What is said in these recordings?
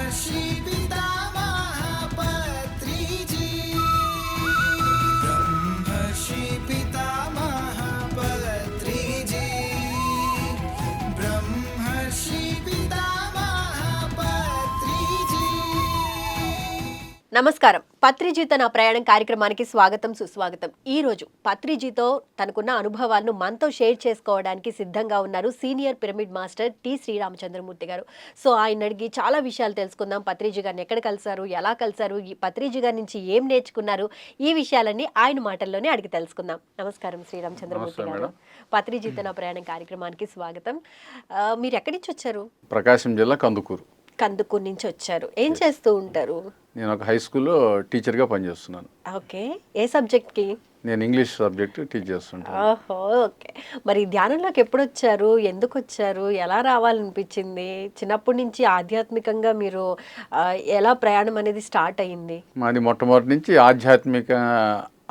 బ్రహ్మర్షి పితామహ పత్రిజీ బ్రహ్మర్షి పితామహ పత్రిజీ బ్రహ్మర్షి పితామహ పత్రిజీ. నమస్కారం. పత్రిజీతో నా ప్రయాణం కార్యక్రమానికి స్వాగతం, సుస్వాగతం. ఈ రోజు పత్రిజీతో తనకున్న అనుభవాలను మనతో షేర్ చేసుకోవడానికి సిద్ధంగా ఉన్నారు senior pyramid master T Sriramachandramurthy గారు. సో ఆయన అడిగి చాలా విషయాలు తెలుసుకుందాం. పత్రిజీ గారిని ఎక్కడ కలిసారు, ఎలా కలిసారు, ఈ పత్రిజీ గారి నుంచి ఏం నేర్చుకున్నారు, ఈ విషయాలన్నీ ఆయన మాటల్లోనే అడిగి తెలుసుకుందాం. నమస్కారం శ్రీరామచంద్రమూర్తి గారు. పత్రిజీతో నా ప్రయాణం కార్యక్రమానికి స్వాగతం. మీరు ఎక్కడి నుంచి వచ్చారు? ప్రకాశం జిల్లా కందుకూరు. కందుకూరు నుంచి వచ్చారు. ఏం చేస్తూ ఉంటారు? నేను ఒక హై స్కూల్లో టీచర్గా పనిచేస్తున్నాను. ఓకే. ఏ సబ్జెక్ట్కి? నేను ఇంగ్లీష్ సబ్జెక్ట్ టీచ్ చేస్తుంటాను. ఓహో, ఓకే. మరి ధ్యానంలోకి ఎప్పుడు వచ్చారు, ఎందుకు వచ్చారు, ఎలా రావాలనిపించింది, చిన్నప్పటి నుంచి ఆధ్యాత్మికంగా మీరు ఎలా ప్రయాణం అనేది స్టార్ట్ అయ్యింది? మాది మొట్టమొదటి నుంచి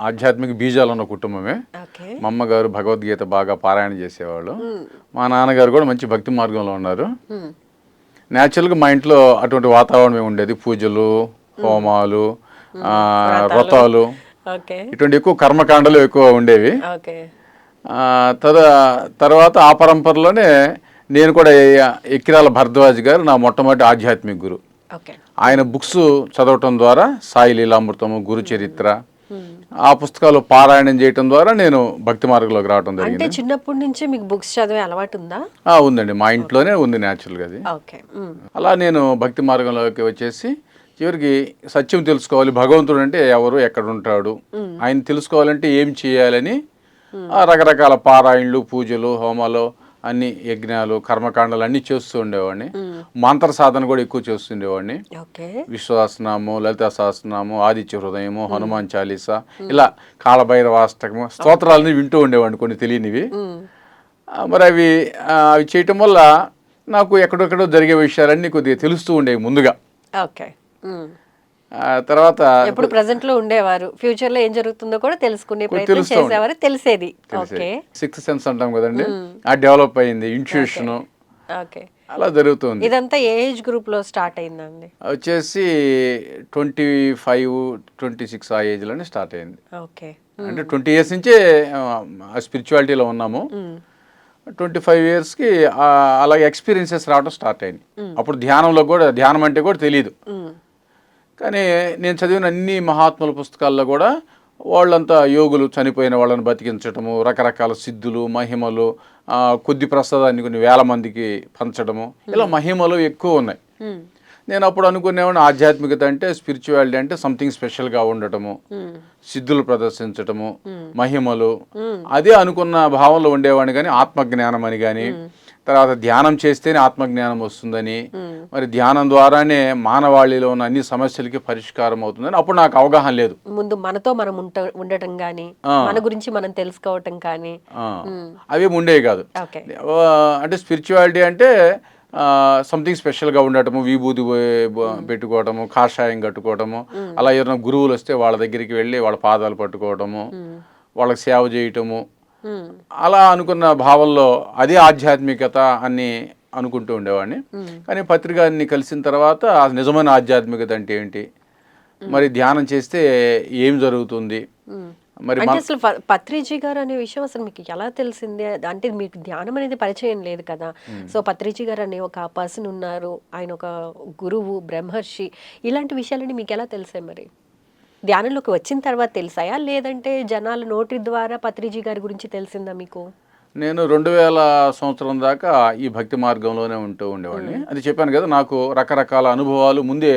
ఆధ్యాత్మిక బీజాలు ఉన్న కుటుంబమే. ఓకే. మా అమ్మగారు భగవద్గీత బాగా పారాయణ చేసేవాళ్ళు. మా నాన్నగారు కూడా మంచి భక్తి మార్గంలో ఉన్నారు. న్యాచురల్గా మా ఇంట్లో అటువంటి వాతావరణం ఉండేది. పూజలు, హోమాలు, వ్రతాలు, ఇటువంటి ఎక్కువ కర్మకాండలు ఎక్కువ ఉండేవి. తర్వాత ఆ పరంపరలోనే నేను కూడా ఎక్కిరాల భరద్వాజ్ గారు నా మొట్టమొదటి ఆధ్యాత్మిక గురు. ఆయన బుక్స్ చదవటం ద్వారా సాయి లీలామృతము, గురు చరిత్ర, ఆ పుస్తకాలు పారాయణం చేయటం ద్వారా నేను భక్తి మార్గంలోకి రావడం జరిగింది. అంటే చిన్నప్పటి నుంచి మీకు బుక్స్ చదివే అలవాటు ఉందా? ఉందండి, మా ఇంట్లోనే ఉంది న్యాచురల్గా అది. అలా నేను భక్తి మార్గంలోకి వచ్చేసి చివరికి సత్యం తెలుసుకోవాలి, భగవంతుడు అంటే ఎవరు, ఎక్కడ ఉంటాడు, ఆయన తెలుసుకోవాలంటే ఏం చేయాలని రకరకాల పారాయణలు, పూజలు, హోమాలు, అన్ని యజ్ఞాలు, కర్మకాండాలు అన్ని చేస్తూ ఉండేవాడిని. మంత్ర సాధన కూడా ఎక్కువ చేస్తుండేవాడిని. విశ్వసహస్రనామము, లలితా సహస్రనామము, ఆదిత్య హృదయము, హనుమాన్ చాలీసా, ఇలా కాళభైరవాష్టకము, స్తోత్రాలని వింటూ ఉండేవాడిని కొన్ని తెలియనివి. మరి అవి చేయటం వల్ల నాకు ఎక్కడెక్కడో జరిగే విషయాలన్నీ కొద్దిగా తెలుస్తూ ఉండేవి ముందుగా. తర్వాత ఎప్పుడు ప్రెజెంట్ లో ఉండేవారు, ఫ్యూచర్ లో ఏం జరుగుతుందో కూడా తెలుసుకునే ప్రయత్నం చేసేవారు, తెలిసేది. సిక్స్త్ సెన్స్ అంటాం కదండి, ఆ డెవలప్ అయింది, ఇంట్యూషన్ అలా జరుగుతుంది. ఇదంతా ఏ ఏజ్ గ్రూప్ లో స్టార్ట్ అయిందండి? వచ్చేసి 25, 26 ఆ ఏజ్ లోనే స్టార్ట్ అయింది. అంటే 20 years నుంచే స్పిరిచువాలిటీలో ఉన్నాము. 25 yearsకి అలాగే ఎక్స్పీరియన్సెస్ రావడం స్టార్ట్ అయింది. అప్పుడు ధ్యానం అంటే కూడా తెలియదు. కానీ నేను చదివిన అన్ని మహాత్ముల పుస్తకాల్లో కూడా వాళ్ళంతా యోగులు చనిపోయిన వాళ్ళని బతికించటము, రకరకాల సిద్ధులు, మహిమలు, కొద్ది ప్రసాదాన్ని కొన్ని వేల మందికి పంచడము, ఇలా మహిమలు ఎక్కువ ఉన్నాయి. నేను అప్పుడు అనుకునేవాడిని ఆధ్యాత్మికత అంటే, స్పిరిచువాలిటీ అంటే సంథింగ్ స్పెషల్గా ఉండటము, సిద్ధులు ప్రదర్శించటము, మహిమలు, అదే అనుకున్న భావంలో ఉండేవాడిని. కానీ ఆత్మజ్ఞానం అని కానీ, తర్వాత ధ్యానం చేస్తేనే ఆత్మజ్ఞానం వస్తుందని, మరి ధ్యానం ద్వారానే మానవాళిలో ఉన్న అన్ని సమస్యలకి పరిష్కారం అవుతుందని అప్పుడు నాకు అవగాహన లేదు. ముందు మనతో మనం ఉండటం కానీ, మన గురించి మనం తెలుసుకోవటం కానీ అవి ఉండేవి కాదు. అంటే స్పిరిచువాలిటీ అంటే సంథింగ్ స్పెషల్గా ఉండటము, విభూతి పెట్టుకోవటము, కాషాయం కట్టుకోవటము, అలా ఎవరైనా గురువులు వస్తే వాళ్ళ దగ్గరికి వెళ్ళి వాళ్ళ పాదాలు పట్టుకోవటము, వాళ్ళకి సేవ చేయటము, అలా అనుకున్న భావంలో అదే ఆధ్యాత్మికత అని అనుకుంటూ ఉండేవాడిని. కానీ పత్రికని కలిసిన తర్వాత నిజమైన ఆధ్యాత్మికత అంటే ఏంటి, మరి ధ్యానం చేస్తే ఏం జరుగుతుంది, మరి అసలు పత్రిజీ గారు అనే విషయం అసలు మీకు ఎలా తెలిసింది? అంటే మీకు ధ్యానం అనేది పరిచయం లేదు కదా. సో పత్రిజీ గారు అనే ఒక పర్సన్ ఉన్నారు, ఆయన ఒక గురువు, బ్రహ్మర్షి, ఇలాంటి విషయాలని మీకు ఎలా తెలిసాయి? మరి ధ్యానంలోకి వచ్చిన తర్వాత తెలిసాయా, లేదంటే జనాల నోటి ద్వారా పత్రిజీ గారి గురించి తెలిసిందా మీకు? నేను 2000 సంవత్సరం దాకా ఈ భక్తి మార్గంలోనే ఉంటూ ఉండేవాడిని. అది చెప్పాను కదా, నాకు రకరకాల అనుభవాలు ముందే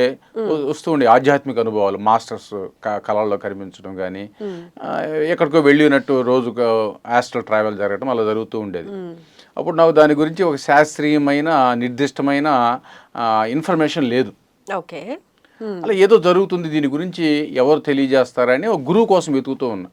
వస్తూ ఉండే, ఆధ్యాత్మిక అనుభవాలు, మాస్టర్స్ కళల్లో కనిపించడం కానీ, ఎక్కడికో వెళ్ళినట్టు రోజు ఆస్ట్రల్ ట్రావెల్ జరగడం అలా జరుగుతూ ఉండేది. అప్పుడు నాకు దాని గురించి ఒక శాస్త్రీయమైన నిర్దిష్టమైన ఇన్ఫర్మేషన్ లేదు. అలా ఏదో జరుగుతుంది, దీని గురించి ఎవరు తెలియజేస్తారని ఒక గురువు కోసం వెతుకుతూ ఉన్నా.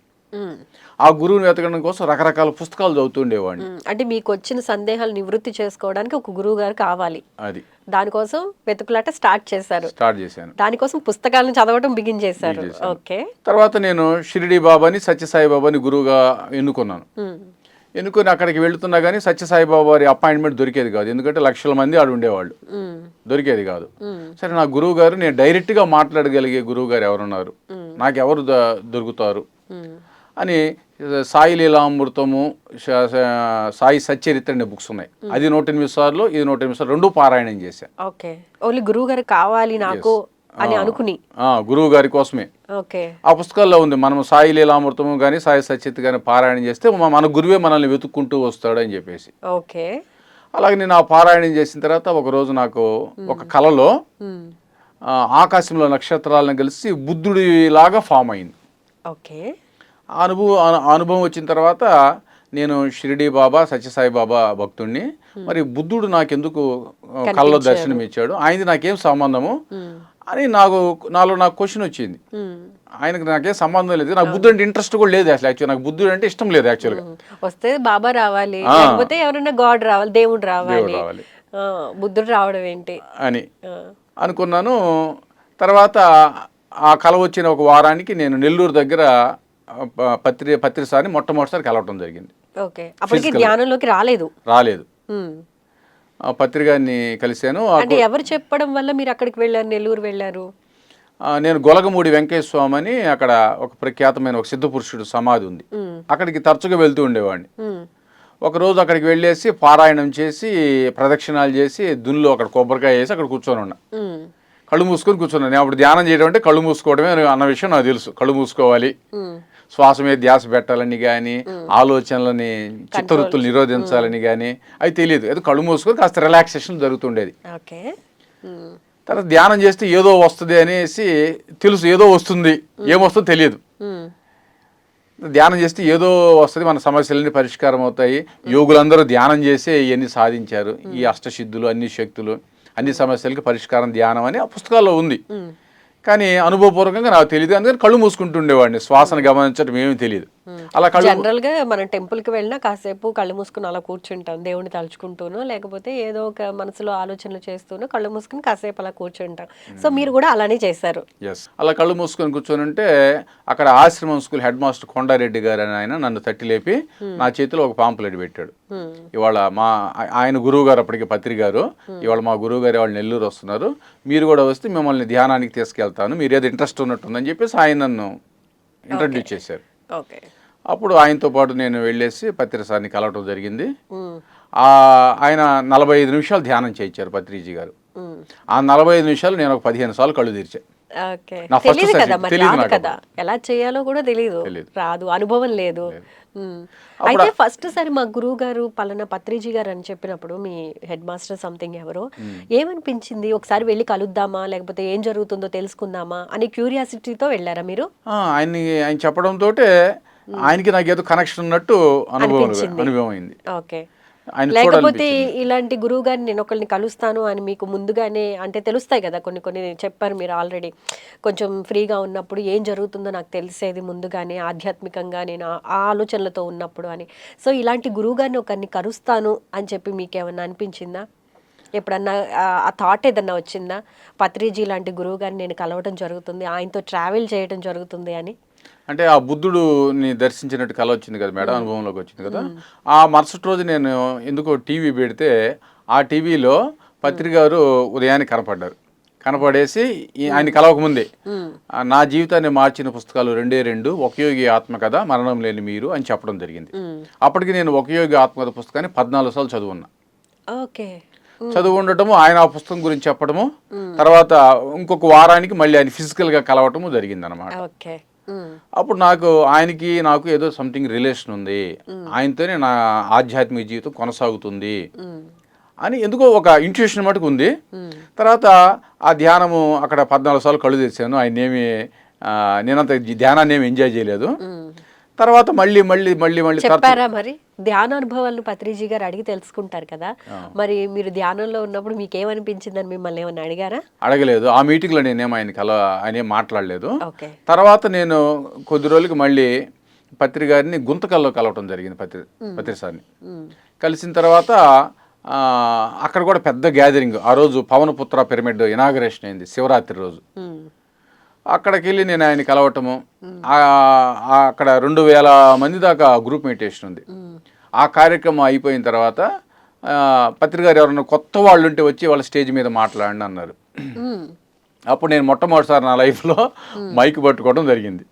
ఆ గురువుని వెతకడం కోసం రకరకాల పుస్తకాలు చదువుతుండేవాడిని. అంటే మీకు వచ్చిన సందేహాలు నివృత్తి చేసుకోవడానికి ఒక గురువు గారు కావాలి, అది దానికోసం వెతుకులాట స్టార్ట్ చేశాను. దానికోసం పుస్తకాలను చదవడం బిగిన్ చేశారు. ఓకే. తర్వాత నేను షిరిడి బాబాని, సత్యసాయి బాబాని గురువుగా ఎన్నుకున్నాను. ఎన్నుకొని అక్కడికి వెళుతున్నా కానీ సత్యసాయిబాబా వారి అపాయింట్మెంట్ దొరికేది కాదు, ఎందుకంటే లక్షల మంది ఆడు ఉండేవాళ్ళు, దొరికేది కాదు. సరే నా గురువు గారు, నేను డైరెక్ట్గా మాట్లాడగలిగే గురువు గారు ఎవరున్నారు, నాకు ఎవరు దొరుకుతారు అని సాయి లీలామృతము, సాయి సచ్చరిత్ర అనే బుక్స్ ఉన్నాయి. అది 108 సార్లు, ఇది 108 సార్లు, రెండు పారాయణం చేశాను. ఓకే, ఓన్లీ గురువు గారు కావాలి నాకు అని అనుకుని, గురువు గారి కోసమే. ఓకే, ఆ పుస్తకాల్లో ఉంది, మనం సాయి లీలామృతము కానీ సాయి సచిత్ కానీ పారాయణం చేస్తే మన గురువే మనల్ని వెతుక్కుంటూ వస్తాడు అని చెప్పేసి. ఓకే, అలాగే నేను ఆ పారాయణం చేసిన తర్వాత ఒకరోజు నాకు ఒక కలలో ఆకాశంలో నక్షత్రాలను కలిసి బుద్ధుడిలాగా ఫామ్ అయింది. ఓకే, అనుభవం వచ్చిన తర్వాత నేను షిరిడి బాబా, సత్యసాయి బాబా భక్తుడిని, మరి బుద్ధుడు నాకెందుకు కళ్ళలో దర్శనం ఇచ్చాడు, ఆయనది నాకేం సంబంధము అని నాలో నాకు క్వశ్చన్ వచ్చింది. ఆయనకు నాకేం సంబంధం లేదు, నాకు బుద్ధుడు అంటే ఇంట్రెస్ట్ కూడా లేదు అసలు. యాక్చువల్ నాకు బుద్ధుడు అంటే ఇష్టం లేదు యాక్చువల్గా. వస్తే బాబా రావాలి, లేకపోతే ఎవరైనా గాడ్ రావాలి, దేవుడు రావాలి, బుద్ధుడు రావడం ఏంటి అని అనుకున్నాను. తర్వాత ఆ కల వచ్చిన ఒక వారానికి నేను నెల్లూరు దగ్గర పత్రిసారిని మొట్టమొదటిసారి కలవటం జరిగింది. ఓకే, అప్పటికి ధ్యానంలోకి రాలేదు. పత్రికాన్ని కలిశాను. అంటే ఎవరు చెప్పడం వల్ల మీరు అక్కడికి వెళ్ళారు, నెల్లూరు వెళ్ళారు? నేను గొలగమూడి వెంకటేశ్వర స్వామి అని అక్కడ ఒక ప్రఖ్యాతమైన ఒక సిద్ధ పురుషుడు సమాధి ఉంది, అక్కడికి తరచుగా వెళ్తూ ఉండేవాడిని. ఒకరోజు అక్కడికి వెళ్ళేసి పారాయణం చేసి ప్రదక్షిణాలు చేసి దున్లో అక్కడ కొబ్బరికాయ వేసి అక్కడ కూర్చొని ఉన్నా, కళ్ళు మూసుకొని కూర్చున్నాను. నేను అప్పుడు ధ్యానం చేయడం అంటే కళ్ళు మూసుకోవడమే అన్న విషయం నాకు తెలుసు. కళ్ళు మూసుకోవాలి, శ్వాస మీద ధ్యాస పెట్టాలని కానీ, ఆలోచనలని చిత్తవృత్తులు నిరోధించాలని కానీ అవి తెలియదు. అది కళ్ళు మూసుకొని కాస్త రిలాక్సేషన్ జరుగుతుండేది. తర్వాత ధ్యానం చేస్తే ఏదో వస్తుంది అనేసి తెలుసు, ఏదో వస్తుంది, ఏమొస్తుందో తెలియదు. ధ్యానం చేస్తే ఏదో వస్తుంది, మన సమస్యలన్నీ పరిష్కారం అవుతాయి. యోగులందరూ ధ్యానం చేసే ఇవన్నీ సాధించారు, ఈ అష్టసిద్ధులు, అన్ని శక్తులు, అన్ని సమస్యలకి పరిష్కారం ధ్యానం అని ఆ పుస్తకాల్లో ఉంది. కానీ అనుభవపూర్వకంగా నాకు తెలియదు, అందుకని కళ్ళు మూసుకుంటుండేవాడిని, శ్వాసను గమనించడం ఏమీ తెలియదు. అలా జనరల్ గా మనం టెంపుల్ కి వెళ్ళినా కాసేపు కళ్ళు మూసుకుని అలా కూర్చుంటాం, దేవుడిని తలుచుకుంటూనో లేకపోతే ఏదో ఒక మనసులో ఆలోచనలు చేస్తూనో కళ్ళు మూసుకుని కాసేపు అలా కూర్చుంటాం. సో మీరు కూడా అలానే చేశారు? అలా కళ్ళు మూసుకొని కూర్చొని ఉంటే అక్కడ ఆశ్రమం స్కూల్ హెడ్ మాస్టర్ కొండారెడ్డి గారు అని ఆయన నన్ను తట్టి లేపి నా చేతిలో ఒక పాంప్లెట్ పెట్టాడు. ఇవాళ ఆయన గురువు గారు అప్పటికి పత్రి గారు, ఇవాళ మా గురువు గారు వాళ్ళు నెల్లూరు వస్తున్నారు, మీరు కూడా వస్తే మిమ్మల్ని ధ్యానానికి తీసుకెళ్తాను, మీరు ఏదో ఇంట్రెస్ట్ ఉన్నట్టుందని చెప్పేసి ఆయన నన్ను ఇంట్రడ్యూస్ చేశారు. అప్పుడు ఆయనతో పాటు నేను వెళ్ళేసి పత్రిసారిని కలవటం జరిగింది. ఆయన 45 నిమిషాలు ధ్యానం చేయించారు పత్రిజీ గారు. ఆ 45 నిమిషాలు నేను ఒక 15 సార్లు కళ్ళు తెరిచా. ఎలా చేయాలో కూడా తెలియదు, రాదు, అనుభవం లేదు. అయితే ఫస్ట్ సారి మా గురువు గారు పలానా పత్రిజీ గారు అని చెప్పినప్పుడు మీ హెడ్ మాస్టర్ సంథింగ్ ఎవరో ఏమనిపించింది, ఒకసారి వెళ్ళి కలుద్దామా లేకపోతే ఏం జరుగుతుందో తెలుసుకుందామా అని క్యూరియాసిటీతో వెళ్ళారా మీరు? ఆయన చెప్పడంతో ఆయనకి నాకు ఏదో కనెక్షన్ ఉన్నట్టు అనుభవం అయింది. ఓకే, లేకపోతే ఇలాంటి గురువు గారిని నేను ఒకరిని కలుస్తాను అని మీకు ముందుగానే అంటే తెలుస్తాయి కదా, కొన్ని కొన్ని చెప్పారు మీరు ఆల్రెడీ, కొంచెం ఫ్రీగా ఉన్నప్పుడు ఏం జరుగుతుందో నాకు తెలిసేది ముందుగానే ఆధ్యాత్మికంగా నేను ఆ ఆలోచనలతో ఉన్నప్పుడు అని. సో ఇలాంటి గురువు గారిని ఒకరిని కలుస్తాను అని చెప్పి మీకు ఏమన్నా అనిపించిందా, ఎప్పుడన్నా ఆ థాట్ ఏదన్నా వచ్చిందా, పత్రిజీ లాంటి గురువు గారిని నేను కలవడం జరుగుతుంది, ఆయనతో ట్రావెల్ చేయడం జరుగుతుంది అని? అంటే ఆ బుద్ధుడుని దర్శించినట్టు కళ వచ్చింది కదా మేడం, అనుభవంలోకి వచ్చింది కదా. ఆ మరుసటి రోజు నేను ఎందుకో టీవీ పెడితే ఆ టీవీలో పత్రిక గారు ఉదయాన్నే కనపడేసి ఆయన కలవకముందే నా జీవితాన్ని మార్చిన పుస్తకాలు 2 ఒక యోగి ఆత్మకథ, మరణం లేని మీరు అని చెప్పడం జరిగింది. అప్పటికి నేను ఒక యోగి ఆత్మకథ పుస్తకాన్ని 14 సార్లు చదువున్నా. చదువు ఉండటము, ఆయన ఆ పుస్తకం గురించి చెప్పడము, తర్వాత ఇంకొక వారానికి మళ్ళీ ఆయన ఫిజికల్గా కలవటము జరిగింది అనమాట. అప్పుడు ఆయనకి నాకు ఏదో సంథింగ్ రిలేషన్ ఉంది, ఆయనతోనే నా ఆధ్యాత్మిక జీవితం కొనసాగుతుంది అని ఎందుకో ఒక ఇంట్యూషన్ మటుకు ఉంది. తర్వాత ఆ ధ్యానము అక్కడ 14 సార్లు కళ్ళు తెరిచాను. నేనంత ధ్యానాన్ని ఏమి ఎంజాయ్ చేయలేదు. తర్వాత మళ్ళీ చెప్పారా మరి ధ్యానానుభవాలను పత్రిజీ గారు అడిగి తెలుసుకుంటారు కదా, మరి మీరు ధ్యానంలో ఉన్నప్పుడు మీకు ఏమనిపించిందని మిమ్మల్ని ఏమన్నా అడిగారా? అడగలేదు. ఆ మీటింగ్ లో ఆయన మాట్లాడలేదు. తర్వాత నేను కొద్ది రోజులకి మళ్ళీ పత్రి గారిని గుంతకల్లో కలవటం జరిగింది. పత్రి సార్ని కలిసిన తర్వాత అక్కడ కూడా పెద్ద గ్యాదరింగ్. ఆ రోజు పవనపుత్ర పిరమిడ్ ఇనాగరేషన్ అయింది, శివరాత్రి రోజు. అక్కడికి వెళ్ళి నేను ఆయన కలవటము, అక్కడ 2000 మంది దాకా గ్రూప్ మెడిటేషన్ ఉంది. ఆ కార్యక్రమం అయిపోయిన తర్వాత పత్రి గారు ఎవరన్నా కొత్త వాళ్ళు ఉంటే వచ్చి వాళ్ళ స్టేజ్ మీద మాట్లాడండి అన్నారు. అప్పుడు నేను మొట్టమొదటిసారి నా లైఫ్లో మైక్ పట్టుకోవడం జరిగింది.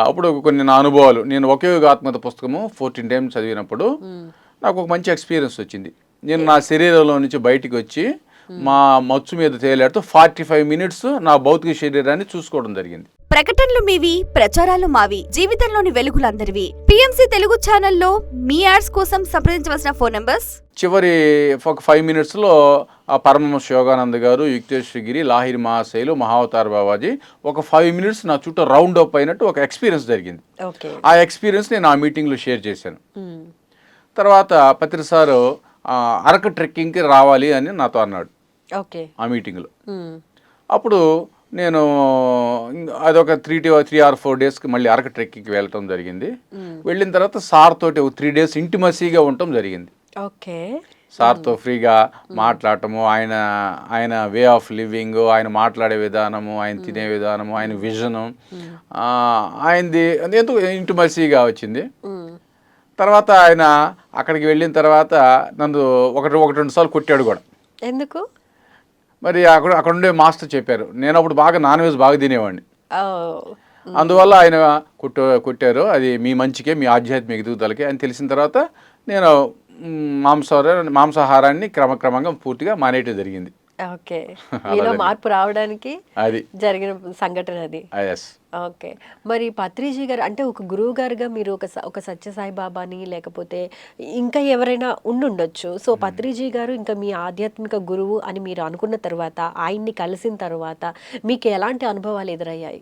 అప్పుడు కొన్ని నా అనుభవాలు, నేను ఒకే ఒక ఆత్మకథ పుస్తకము 14 టైమ్స్ చదివినప్పుడు నాకు ఒక మంచి ఎక్స్పీరియన్స్ వచ్చింది. నేను నా శరీరంలో నుంచి బయటికి వచ్చి మా మచ్చు మీద తేలాడుతూ 45 మినిట్స్ నా భౌతిక శరీరాన్ని చూసుకోవడం జరిగింది. ప్రకటనలు మీవి, ప్రచారాలు మావి, జీవితంలోని వెలుగులందరివి. పిఎంసి తెలుగు ఛానల్లో మీ యాడ్స్ కోసం సంప్రదించవలసిన ఫోన్ నంబర్స్. చివరి ఒక 5 మినిట్స్లో ఆ పరమహంస యోగానంద గారు, యుక్తేశ్వరగిరి, లాహిరి మహాశైలు, మహావతార్ బాబాజీ ఒక 5 మినిట్స్ నా చుట్టూ రౌండ్ అప్ అయినట్టు ఒక ఎక్స్పీరియన్స్ జరిగింది. ఆ ఎక్స్పీరియన్స్ నేను ఆ మీటింగ్లో షేర్ చేశాను. తర్వాత పత్రి సారు అరకు ట్రెక్కింగ్కి రావాలి అని నాతో అన్నాడు ఆ మీటింగ్లో. అప్పుడు నేను అదొక 3 or 4 డేస్కి మళ్ళీ అరకు ట్రెక్కింగ్కి వెళ్ళటం జరిగింది. వెళ్ళిన తర్వాత సార్ తోటి ఒక 3 డేస్ ఇంటిమసీగా ఉండటం జరిగింది. సార్తో ఫ్రీగా మాట్లాడటము, ఆయన వే ఆఫ్ లివింగ్, ఆయన మాట్లాడే విధానము, ఆయన తినే విధానము, ఆయన విజను, ఆయనది ఎంతో ఇంటిమసీగా వచ్చింది. తర్వాత ఆయన అక్కడికి వెళ్ళిన తర్వాత నన్ను ఒకటి 2 సార్లు కొట్టాడు కూడా. ఎందుకు మరి అక్కడ ఉండే మాస్టర్ చెప్పారు. నేను అప్పుడు బాగా నాన్ వెజ్ బాగా తినేవాడిని. అందువల్ల ఆయన కొట్టారు, అది మీ మంచికే, మీ ఆధ్యాత్మిక ఎదుగుదలకే అని తెలిసిన తర్వాత నేను మాంసాహారాన్ని క్రమక్రమంగా పూర్తిగా మానేయటం జరిగింది. మార్పు రావడానికి అది జరిగిన సంఘటన అది. మరి పత్రిజీ గారు అంటే ఒక గురువు గారుగా మీరు ఒక సత్యసాయి బాబాని లేకపోతే ఇంకా ఎవరైనా ఉండుండొచ్చు. సో పత్రిజీ గారు ఇంకా మీ ఆధ్యాత్మిక గురువు అని మీరు అనుకున్న తర్వాత, ఆయన్ని కలిసిన తర్వాత మీకు ఎలాంటి అనుభవాలు ఎదురయ్యాయి?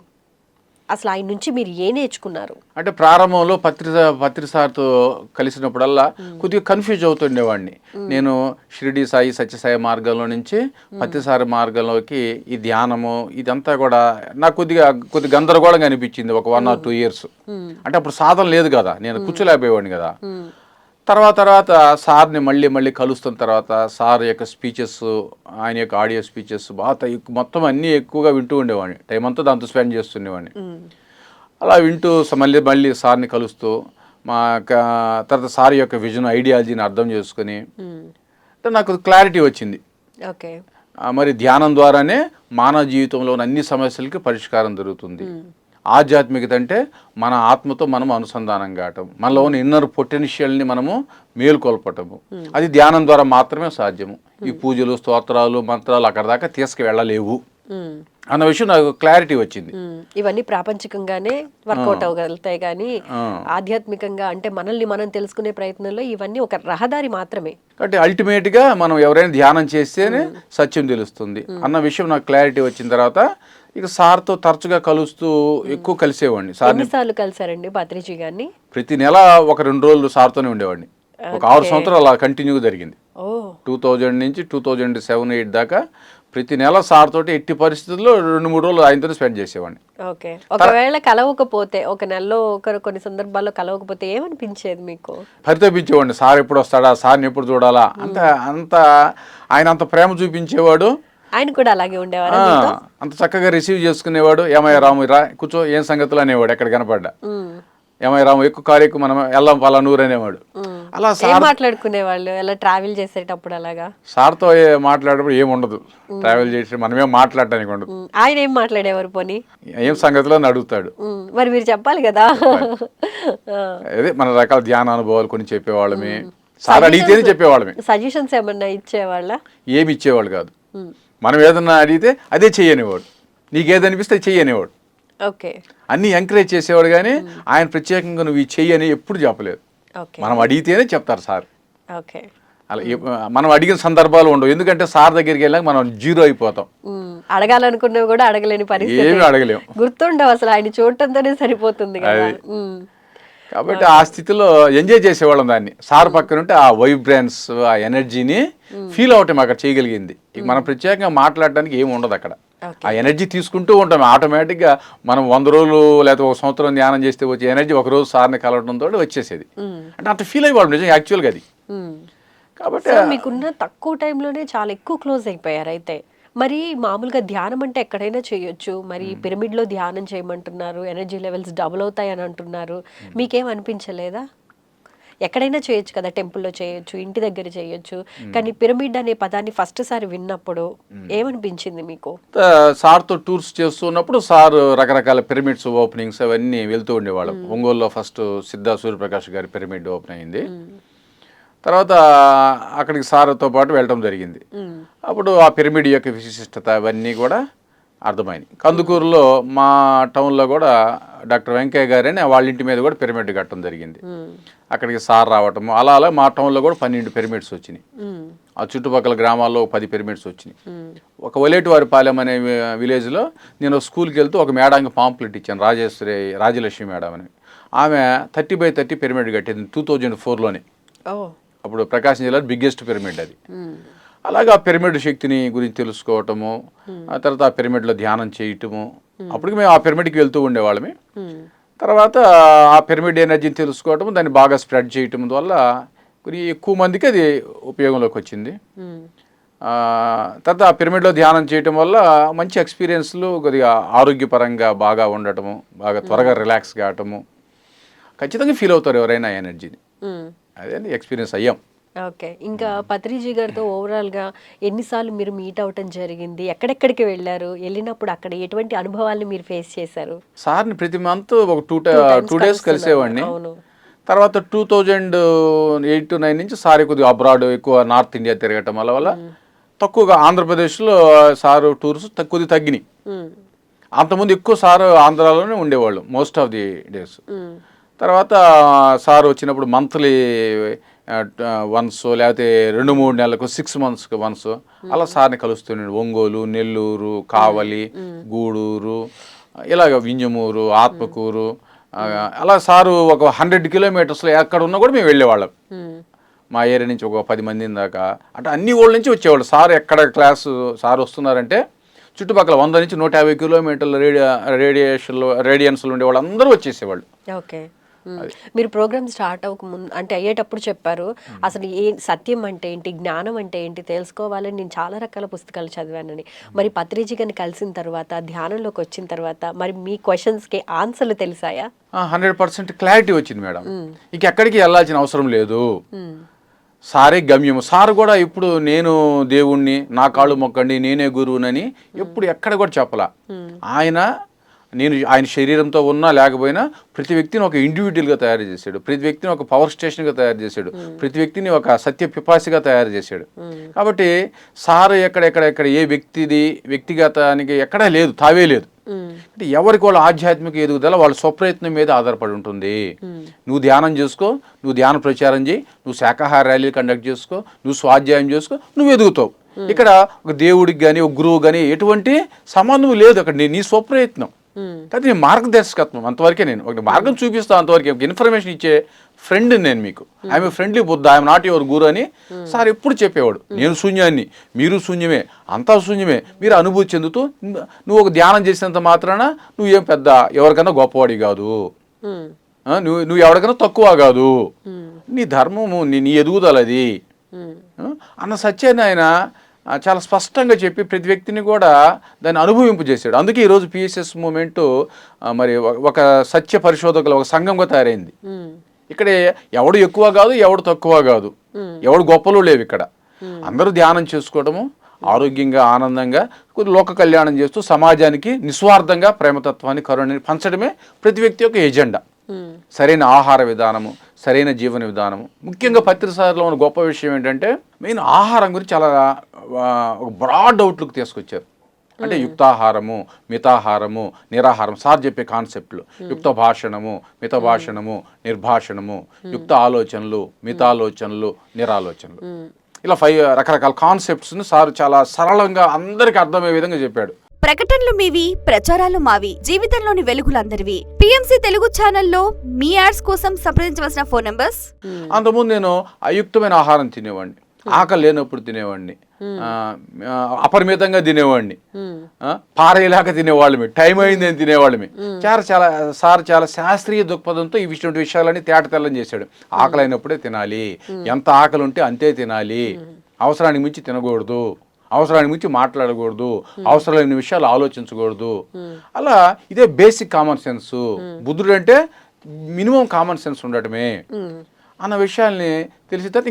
అసలు ఆయన నుంచి మీరు ఏ నేర్చుకున్నారు? అంటే ప్రారంభంలో పత్రి సార్తో కలిసినప్పుడల్లా కొద్దిగా కన్ఫ్యూజ్ అవుతుండేవాడిని. నేను షిరిడి సాయి, సత్యసాయి మార్గంలో నుంచి పత్రి సాయి మార్గంలోకి ఈ ధ్యానము ఇదంతా కూడా నాకు కొద్దిగా గందరగోళంగా అనిపించింది ఒక 1 or 2 years. అంటే అప్పుడు సాధన లేదు కదా, నేను కూర్చోలేకపోయేవాడిని కదా. తర్వాత సార్ని మళ్ళీ కలుస్తున్న తర్వాత సార్ యొక్క స్పీచెస్, ఆయన యొక్క ఆడియో స్పీచెస్ బాగా మొత్తం అన్నీ ఎక్కువగా వింటూ ఉండేవాడిని. టైం అంతా దాంతో స్పెండ్ చేస్తుండేవాడిని. అలా వింటూ మళ్ళీ సార్ని కలుస్తూ తర్వాత సార్ యొక్క విజన్, ఐడియాలజీని అర్థం చేసుకుని నాకు క్లారిటీ వచ్చింది. మరి ధ్యానం ద్వారానే మానవ జీవితంలో ఉన్న అన్ని సమస్యలకి పరిష్కారం దొరుకుతుంది. ఆధ్యాత్మికత అంటే మన ఆత్మతో మనం అనుసంధానం కావటం, మనలో ఉన్న ఇన్నర్ పొటెన్షియల్ని మనము మేలుకొల్పటము, అది ధ్యానం ద్వారా మాత్రమే సాధ్యము. ఈ పూజలు, స్తోత్రాలు, మంత్రాలు అక్కడ దాకా తీసుకువెళ్ళలేవు అన్న విషయం నాకు క్లారిటీ వచ్చింది. ఇవన్నీ ప్రాపంచికంగానే వర్కౌట్ అవ్వగలుగుతాయి కానీ ఆధ్యాత్మికంగా అంటే మనల్ని మనం తెలుసుకునే ప్రయత్నంలో ఇవన్నీ ఒక రహదారి మాత్రమే. కాబట్టి అల్టిమేట్గా మనం ఎవరైనా ధ్యానం చేస్తేనే సత్యం తెలుస్తుంది అన్న విషయం నాకు క్లారిటీ వచ్చిన తర్వాత ఇక సార్తో తరచుగా కలుస్తూ ఎక్కువ కలిసేవాడిని. సార్లు కలిసారండి పత్రిజీ గారిని? ప్రతి నెల ఒక 2 రోజులు సార్తోనే ఉండేవాడిని. ఒక 6 సంవత్సరాలు అలా కంటిన్యూగా జరిగింది. 2000 నుంచి 2007-8 దాకా ప్రతి నెల సార్ తోటి ఎట్టి పరిస్థితుల్లో 2-3 రోజులు ఆయనతో స్పెండ్ చేసేవాడిని. ఒకవేళ కలవకపోతే, ఒక నెలలో కొన్ని సందర్భాల్లో కలవకపోతే ఏమనిపించేది మీకు? పరితపించేవాడిని, సార్ ఎప్పుడు వస్తాడా, సార్ని ఎప్పుడు చూడాలా, ఆయన అంత ప్రేమ చూపించేవాడు. ఆయన కూడా అలాగే ఉండేవారు, అంత చక్కగా రిసీవ్ చేసుకునేవాడు. ఏమయ్య రాము రా కూర్చో, ఏం సంగతులు అనేవాడు ఎక్కడ కనపడ్డా. ఏమయ్య రాము ఎక్కువ కారు ఎక్కువ, మనం వెళ్ళాం పలానూరు అనేవాడు. అలా సార్ మాట్లాడుకునేవాళ్ళు ఎలా ట్రావెల్ చేసేటప్పుడు? అలాగా సార్తో మాట్లాడేటప్పుడు ఏముండదు, ట్రావెల్ చేసి మనమేం మాట్లాడటానికి ఉండదు. ఆయన ఏం మాట్లాడేవారు? పోనీ ఏం సంగతిలో అని అడుగుతాడు, మరి మీరు చెప్పాలి కదా. అదే మన రకాల ధ్యాన అనుభవాలు కొన్ని చెప్పేవాళ్ళమే, సార్ అడిగితేనే చెప్పేవాళ్ళమే. సజెషన్స్ ఏమన్నా ఇచ్చేవాళ్ళ? ఏమి ఇచ్చేవాళ్ళు కాదు. మనం ఏదన్నా అడిగితే అదే చెయ్యనివాడు, నీకేదనిపిస్తే చెయ్యనివాడు. అన్నీ ఎంకరేజ్ చేసేవాడు కానీ ఆయన ప్రత్యేకంగా నువ్వు ఈ చెయ్యని ఎప్పుడు చెప్పలేదు. మనం అడిగితేనే చెప్తారు సార్. అలా మనం అడిగిన సందర్భాలు ఉండవు, ఎందుకంటే సార్ దగ్గరికి వెళ్ళాక మనం 0 అయిపోతాం. అడగాలనుకున్నవి కూడా అడగలేని పరిస్థితి, ఏమి అడగలేము, గుర్తుండవు, అసలు ఆయన చూడటంతోనే సరిపోతుంది కదా. కాబట్టి ఆ స్థితిలో ఎంజాయ్ చేసేవాళ్ళం దాన్ని. సార్ పక్కన ఉంటే ఆ వైబ్రెన్స్, ఆ ఎనర్జీని ఫీల్ అవటం అక్కడ చేయగలిగింది. ఇక మనం ప్రత్యేకంగా మాట్లాడడానికి ఏమి ఉండదు అక్కడ. ఆ ఎనర్జీ తీసుకుంటూ ఉంటాం ఆటోమేటిక్గా. మనం 100 రోజులు లేదా 1 సంవత్సరం ధ్యానం చేస్తే వచ్చే ఎనర్జీ ఒక రోజు సార్ని కలవడంతో వచ్చేసేది. అంటే అంత ఫీల్ అయ్యేవాళ్ళు నిజంగా యాక్చువల్గా అది. కాబట్టి మీకున్న తక్కువ టైంలోనే చాలా ఎక్కువ క్లోజ్ అయిపోయారు. అయితే మరి మామూలుగా ధ్యానం అంటే ఎక్కడైనా చేయొచ్చు, మరి పిరమిడ్లో ధ్యానం చేయమంటున్నారు, ఎనర్జీ లెవెల్స్ డబుల్ అవుతాయి అని అంటున్నారు, మీకేం అనిపించలేదా? ఎక్కడైనా చేయొచ్చు కదా, టెంపుల్లో చేయొచ్చు, ఇంటి దగ్గర చేయొచ్చు, కానీ పిరమిడ్ అనే పదాన్ని ఫస్ట్ సారి విన్నప్పుడు ఏమనిపించింది మీకు? సార్తో టూర్స్ చేస్తున్నప్పుడు సార్ రకరకాల పిరమిడ్స్ ఓపెనింగ్స్ అవన్నీ వెళ్తూ ఉండేవాళ్ళం. ఒంగోలులో ఫస్ట్ సిద్ధా సూర్యప్రకాష్ గారి పిరమిడ్ ఓపెన్ అయింది. తర్వాత అక్కడికి సార్తో పాటు వెళ్ళడం జరిగింది. అప్పుడు ఆ పిరమిడ్ యొక్క విశిష్టత అవన్నీ కూడా అర్థమైంది. కందుకూరులో మా టౌన్లో కూడా డాక్టర్ వెంకయ్య గారని వాళ్ళ ఇంటి మీద కూడా పిరమిడ్ కట్టడం జరిగింది. అక్కడికి సార్ రావటం అలా అలా మా టౌన్లో కూడా 12 పిరమిడ్స్ వచ్చినాయి. ఆ చుట్టుపక్కల గ్రామాల్లో 10 పిరమిడ్స్ వచ్చినాయి. ఒక ఒలేటివారిపాలెం అనే విలేజ్లో నేను స్కూల్కి వెళ్తూ ఒక మేడంకి పాంప్లెట్ ఇచ్చాను, రాజలక్ష్మి మేడం అని. ఆమె 30x30 పిరమిడ్ కట్టింది 2004లోనే. అప్పుడు ప్రకాశం జిల్లాలో బిగ్గెస్ట్ పిరమిడ్ అది. అలాగే ఆ పిరమిడ్ శక్తిని గురించి తెలుసుకోవటము, ఆ తర్వాత ఆ పిరమిడ్లో ధ్యానం చేయటము. అప్పటికి మేము ఆ పిరమిడ్కి వెళ్తూ ఉండేవాళ్ళమే. తర్వాత ఆ పిరమిడ్ ఎనర్జీని తెలుసుకోవటం, దాన్ని బాగా స్ప్రెడ్ చేయటం వల్ల కొన్ని ఎక్కువ మందికి అది ఉపయోగంలోకి వచ్చింది. తర్వాత ఆ పిరమిడ్లో ధ్యానం చేయటం వల్ల మంచి ఎక్స్పీరియన్స్లు, కొద్దిగా ఆరోగ్యపరంగా బాగా ఉండటము, బాగా త్వరగా రిలాక్స్ కావటము, ఖచ్చితంగా ఫీల్ అవుతారు ఎవరైనా ఎనర్జీని. అదే ఎక్స్పీరియన్స్ అయ్యాం. ఓకే. ఇంకా పత్రిజీ గారితో ఓవరాల్గా ఎన్నిసార్లు మీరు మీట్ అవటం జరిగింది, ఎక్కడెక్కడికి వెళ్ళారు, వెళ్ళినప్పుడు అక్కడ ఎటువంటి అనుభవాల్ని మీరు ఫేస్ చేశారు? సార్ని ప్రతి మంత్ ఒక 2 days కలిసేవాడిని. తర్వాత 2008-9 నుంచి సార్ కొద్దిగా అబ్రాడ్ ఎక్కువ నార్త్ ఇండియా తిరగటం వల్ల తక్కువగా ఆంధ్రప్రదేశ్లో సారు టూర్స్ కొద్దిగా తగ్గినాయి. అంతకుముందు ఎక్కువ సార్ ఆంధ్రాలోనే ఉండేవాళ్ళు మోస్ట్ ఆఫ్ ది డేస్. తర్వాత సార్ వచ్చినప్పుడు మంత్లీ వన్స్, లేకపోతే 2-3 నెలలకు 6 monthsకి వన్స్ అలా సార్ని కలుస్తున్నాడు. ఒంగోలు, నెల్లూరు, కావలి, గూడూరు, ఇలాగ వింజమూరు, ఆత్మకూరు, అలా సారు ఒక 100 kilometers ఎక్కడ ఉన్నా కూడా మేము వెళ్ళేవాళ్ళం. మా ఏరియా నుంచి ఒక 10 మంది దాకా, అంటే అన్ని ఊళ్ళ నుంచి వచ్చేవాళ్ళు. సార్ ఎక్కడ సార్ వస్తున్నారంటే చుట్టుపక్కల 100 నుంచి 150 kilometers రేడియన్స్లో ఉండేవాళ్ళు అందరూ వచ్చేసేవాళ్ళు. ఓకే. మీరు ప్రోగ్రామ్ స్టార్ట్ అవ్వక ముందు, అంటే అయ్యేటప్పుడు చెప్పారు, అసలు సత్యం అంటే ఏంటి, జ్ఞానం అంటే ఏంటి తెలుసుకోవాలని నేను చాలా రకాల పుస్తకాలు చదివానని. మరి పత్రిజీ గారిని కలిసిన తర్వాత, ధ్యానంలోకి వచ్చిన తర్వాత మరి మీ క్వశ్చన్స్కి ఆన్సర్లు తెలిసాయా? 100% క్లారిటీ వచ్చింది మేడం. ఇక ఎక్కడికి వెళ్ళాల్సిన అవసరం లేదు, సారే గమ్యము. సార్ కూడా ఇప్పుడు నేను దేవుణ్ణి, నా కాళ్ళు మొక్కండి, నేనే గురువునని ఎప్పుడు ఎక్కడ కూడా చెప్పలా. ఆయన శరీరంతో ఉన్నా లేకపోయినా ప్రతి వ్యక్తిని ఒక ఇండివిజువల్గా తయారు చేశాడు, ప్రతి వ్యక్తిని ఒక పవర్ స్టేషన్గా తయారు చేశాడు, ప్రతి వ్యక్తిని ఒక సత్య పిపాసిగా తయారు చేశాడు. కాబట్టి సార్ ఎక్కడ ఏ వ్యక్తిగతానికి ఎక్కడా లేదు, తావే లేదు. అంటే ఎవరికి వాళ్ళ ఆధ్యాత్మిక ఎదుగుదల వాళ్ళ స్వప్రయత్నం మీద ఆధారపడి ఉంటుంది. నువ్వు ధ్యానం చేసుకో, నువ్వు ధ్యాన ప్రచారం చేయి, నువ్వు శాకాహార ర్యాలీలు కండక్ట్ చేసుకో, నువ్వు స్వాధ్యాయం చేసుకో, నువ్వు ఎదుగుతావు. ఇక్కడ ఒక దేవుడికి కానీ ఒక గురువు కానీ ఎటువంటి సంబంధం లేదు. అక్కడ నీ స్వప్రయత్నం. కానీ నేను మార్గదర్శకత్వం అంతవరకే, నేను ఒక మార్గం చూపిస్తాను అంతవరకే, ఒక ఇన్ఫర్మేషన్ ఇచ్చే ఫ్రెండ్ నేను మీకు. I'm friendly Buddha, I'm not your guru అని సార్ ఎప్పుడు చెప్పేవాడు. నేను శూన్యాన్ని, మీరు శూన్యమే, అంతా శూన్యమే, మీరు అనుభూతి చెందుతూ నువ్వు ఒక ధ్యానం చేసినంత మాత్రాన నువ్వు ఏం పెద్ద ఎవరికన్నా గొప్పవాడి కాదు, నువ్వు ఎవరికైనా తక్కువ కాదు, నీ ధర్మము నీ ఎదుగుదల అది అన్న సత్యాన్ని ఆయన చాలా స్పష్టంగా చెప్పి ప్రతి వ్యక్తిని కూడా దాన్ని అనుభవింపు చేశాడు. అందుకే ఈరోజు పిఎస్ఎస్ మూమెంట్ మరి ఒక సత్య పరిశోధకుల ఒక సంఘంగా తయారైంది. ఇక్కడ ఎవడు ఎక్కువ కాదు, ఎవడు తక్కువ కాదు, ఎవడు గొప్పలు లేవు. ఇక్కడ అందరూ ధ్యానం చేసుకోవడము, ఆరోగ్యంగా ఆనందంగా లోక కళ్యాణం చేస్తూ సమాజానికి నిస్వార్థంగా ప్రేమతత్వాన్ని, కరుణని పంచడమే ప్రతి వ్యక్తి యొక్క ఎజెండా. సరైన ఆహార విధానము, సరైన జీవన విధానము. ముఖ్యంగా పత్రిసార్లో ఉన్న గొప్ప విషయం ఏంటంటే మెయిన్ ఆహారం గురించి చాలా ఒక బ్రాడ్ అవుట్లుక్ తీసుకొచ్చారు. అంటే యుక్తాహారము, మితాహారము, నిరాహారం. సార్ చెప్పే కాన్సెప్ట్లు యుక్త భాషణము, మిత భాషణము, నిర్భాషణము, యుక్త ఆలోచనలు, మితాలోచనలు, నిరాలోచనలు, ఇలా 5 రకరకాల కాన్సెప్ట్స్ని సార్ చాలా సరళంగా అందరికీ అర్థమయ్యే విధంగా చెప్పాడు. ప్రకటనలు మీవి, ప్రచారాలు మావి, జీవితంలోని వెలుగులందరివి. పిఎంసి తెలుగు ఛానల్లో మీ యాడ్స్ కోసం సంప్రదించవలసిన ఫోన్ నంబర్స్. అంతకుముందు నేను అయుక్తమైన ఆహారం తినేవాడిని, ఆకలి లేనప్పుడు తినేవాడిని, అపరిమితంగా తినేవాడిని, పారేలాగా తినేవాళ్ళమి, టైం అయింది అని తినేవాళ్ళమి. సార్ చాలా శాస్త్రీయ దృక్పథంతో ఈ విషయాలన్నీ తేటతెల్లం చేశాడు. ఆకలి అయినప్పుడే తినాలి, ఎంత ఆకలి ఉంటే అంతే తినాలి, అవసరానికి మించి తినకూడదు, అవసరానికి మించి మాట్లాడకూడదు, అవసరం లేని విషయాలు ఆలోచించకూడదు. అలా ఇదే బేసిక్ కామన్ సెన్స్. బుద్ధుడు అంటే మినిమం కామన్ సెన్స్ ఉండటమే. అన్న విషయాల్ని తెలిసిన తర్వాత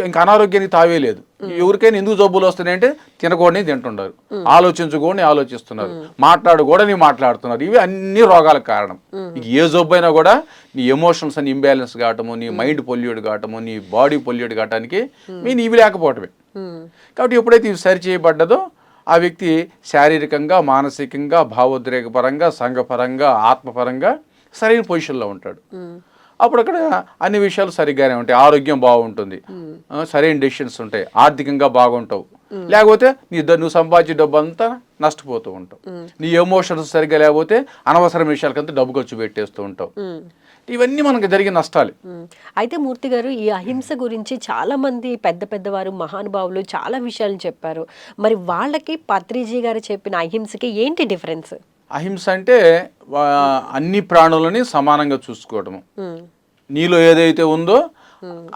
ఇంకా అనారోగ్యానికి తావే లేదు. ఎవరికైనా ఎందుకు జబ్బులు వస్తున్నాయంటే తినకూడని తింటున్నారు, ఆలోచించకూడని ఆలోచిస్తున్నారు, మాట్లాడకూడని మాట్లాడుతున్నారు. ఇవి అన్ని రోగాలకు కారణం. ఇక ఏ జబ్బు అయినా కూడా నీ ఎమోషన్స్ అని ఇంబ్యాలెన్స్ కావటము, నీ మైండ్ పొల్యూట్ కావటము, నీ బాడీ పొల్యూట్ కావటానికి మెయిన్ ఇవి లేకపోవటమే. కాబట్టి ఎప్పుడైతే ఇవి సరి చేయబడ్డదో ఆ వ్యక్తి శారీరకంగా, మానసికంగా, భావోద్రేకపరంగా, సంఘపరంగా, ఆత్మపరంగా సరైన పొజిషన్లో ఉంటాడు. అప్పుడు అక్కడ అన్ని విషయాలు సరిగ్గానే ఉంటాయి, ఆరోగ్యం బాగుంటుంది, సరైన డెసిషన్స్ ఉంటాయి, ఆర్థికంగా బాగుంటావు. లేకపోతే నువ్వు సంపాదించే డబ్బు అంతా నష్టపోతూ ఉంటావు. నీ ఎమోషన్స్ సరిగ్గా లేకపోతే అనవసరం విషయాలకంతా డబ్బు ఖర్చు పెట్టేస్తూ ఉంటావు. ఇవన్నీ మనకు జరిగే నష్టాలు. అయితే మూర్తి గారు, ఈ అహింస గురించి చాలా మంది పెద్ద పెద్దవారు, మహానుభావులు చాలా విషయాలు చెప్పారు. మరి వాళ్ళకి పత్రిజీ గారు చెప్పిన అహింసకి ఏంటి డిఫరెన్స్? అహింస అంటే అన్ని ప్రాణులని సమానంగా చూసుకోవటము. నీలో ఏదైతే ఉందో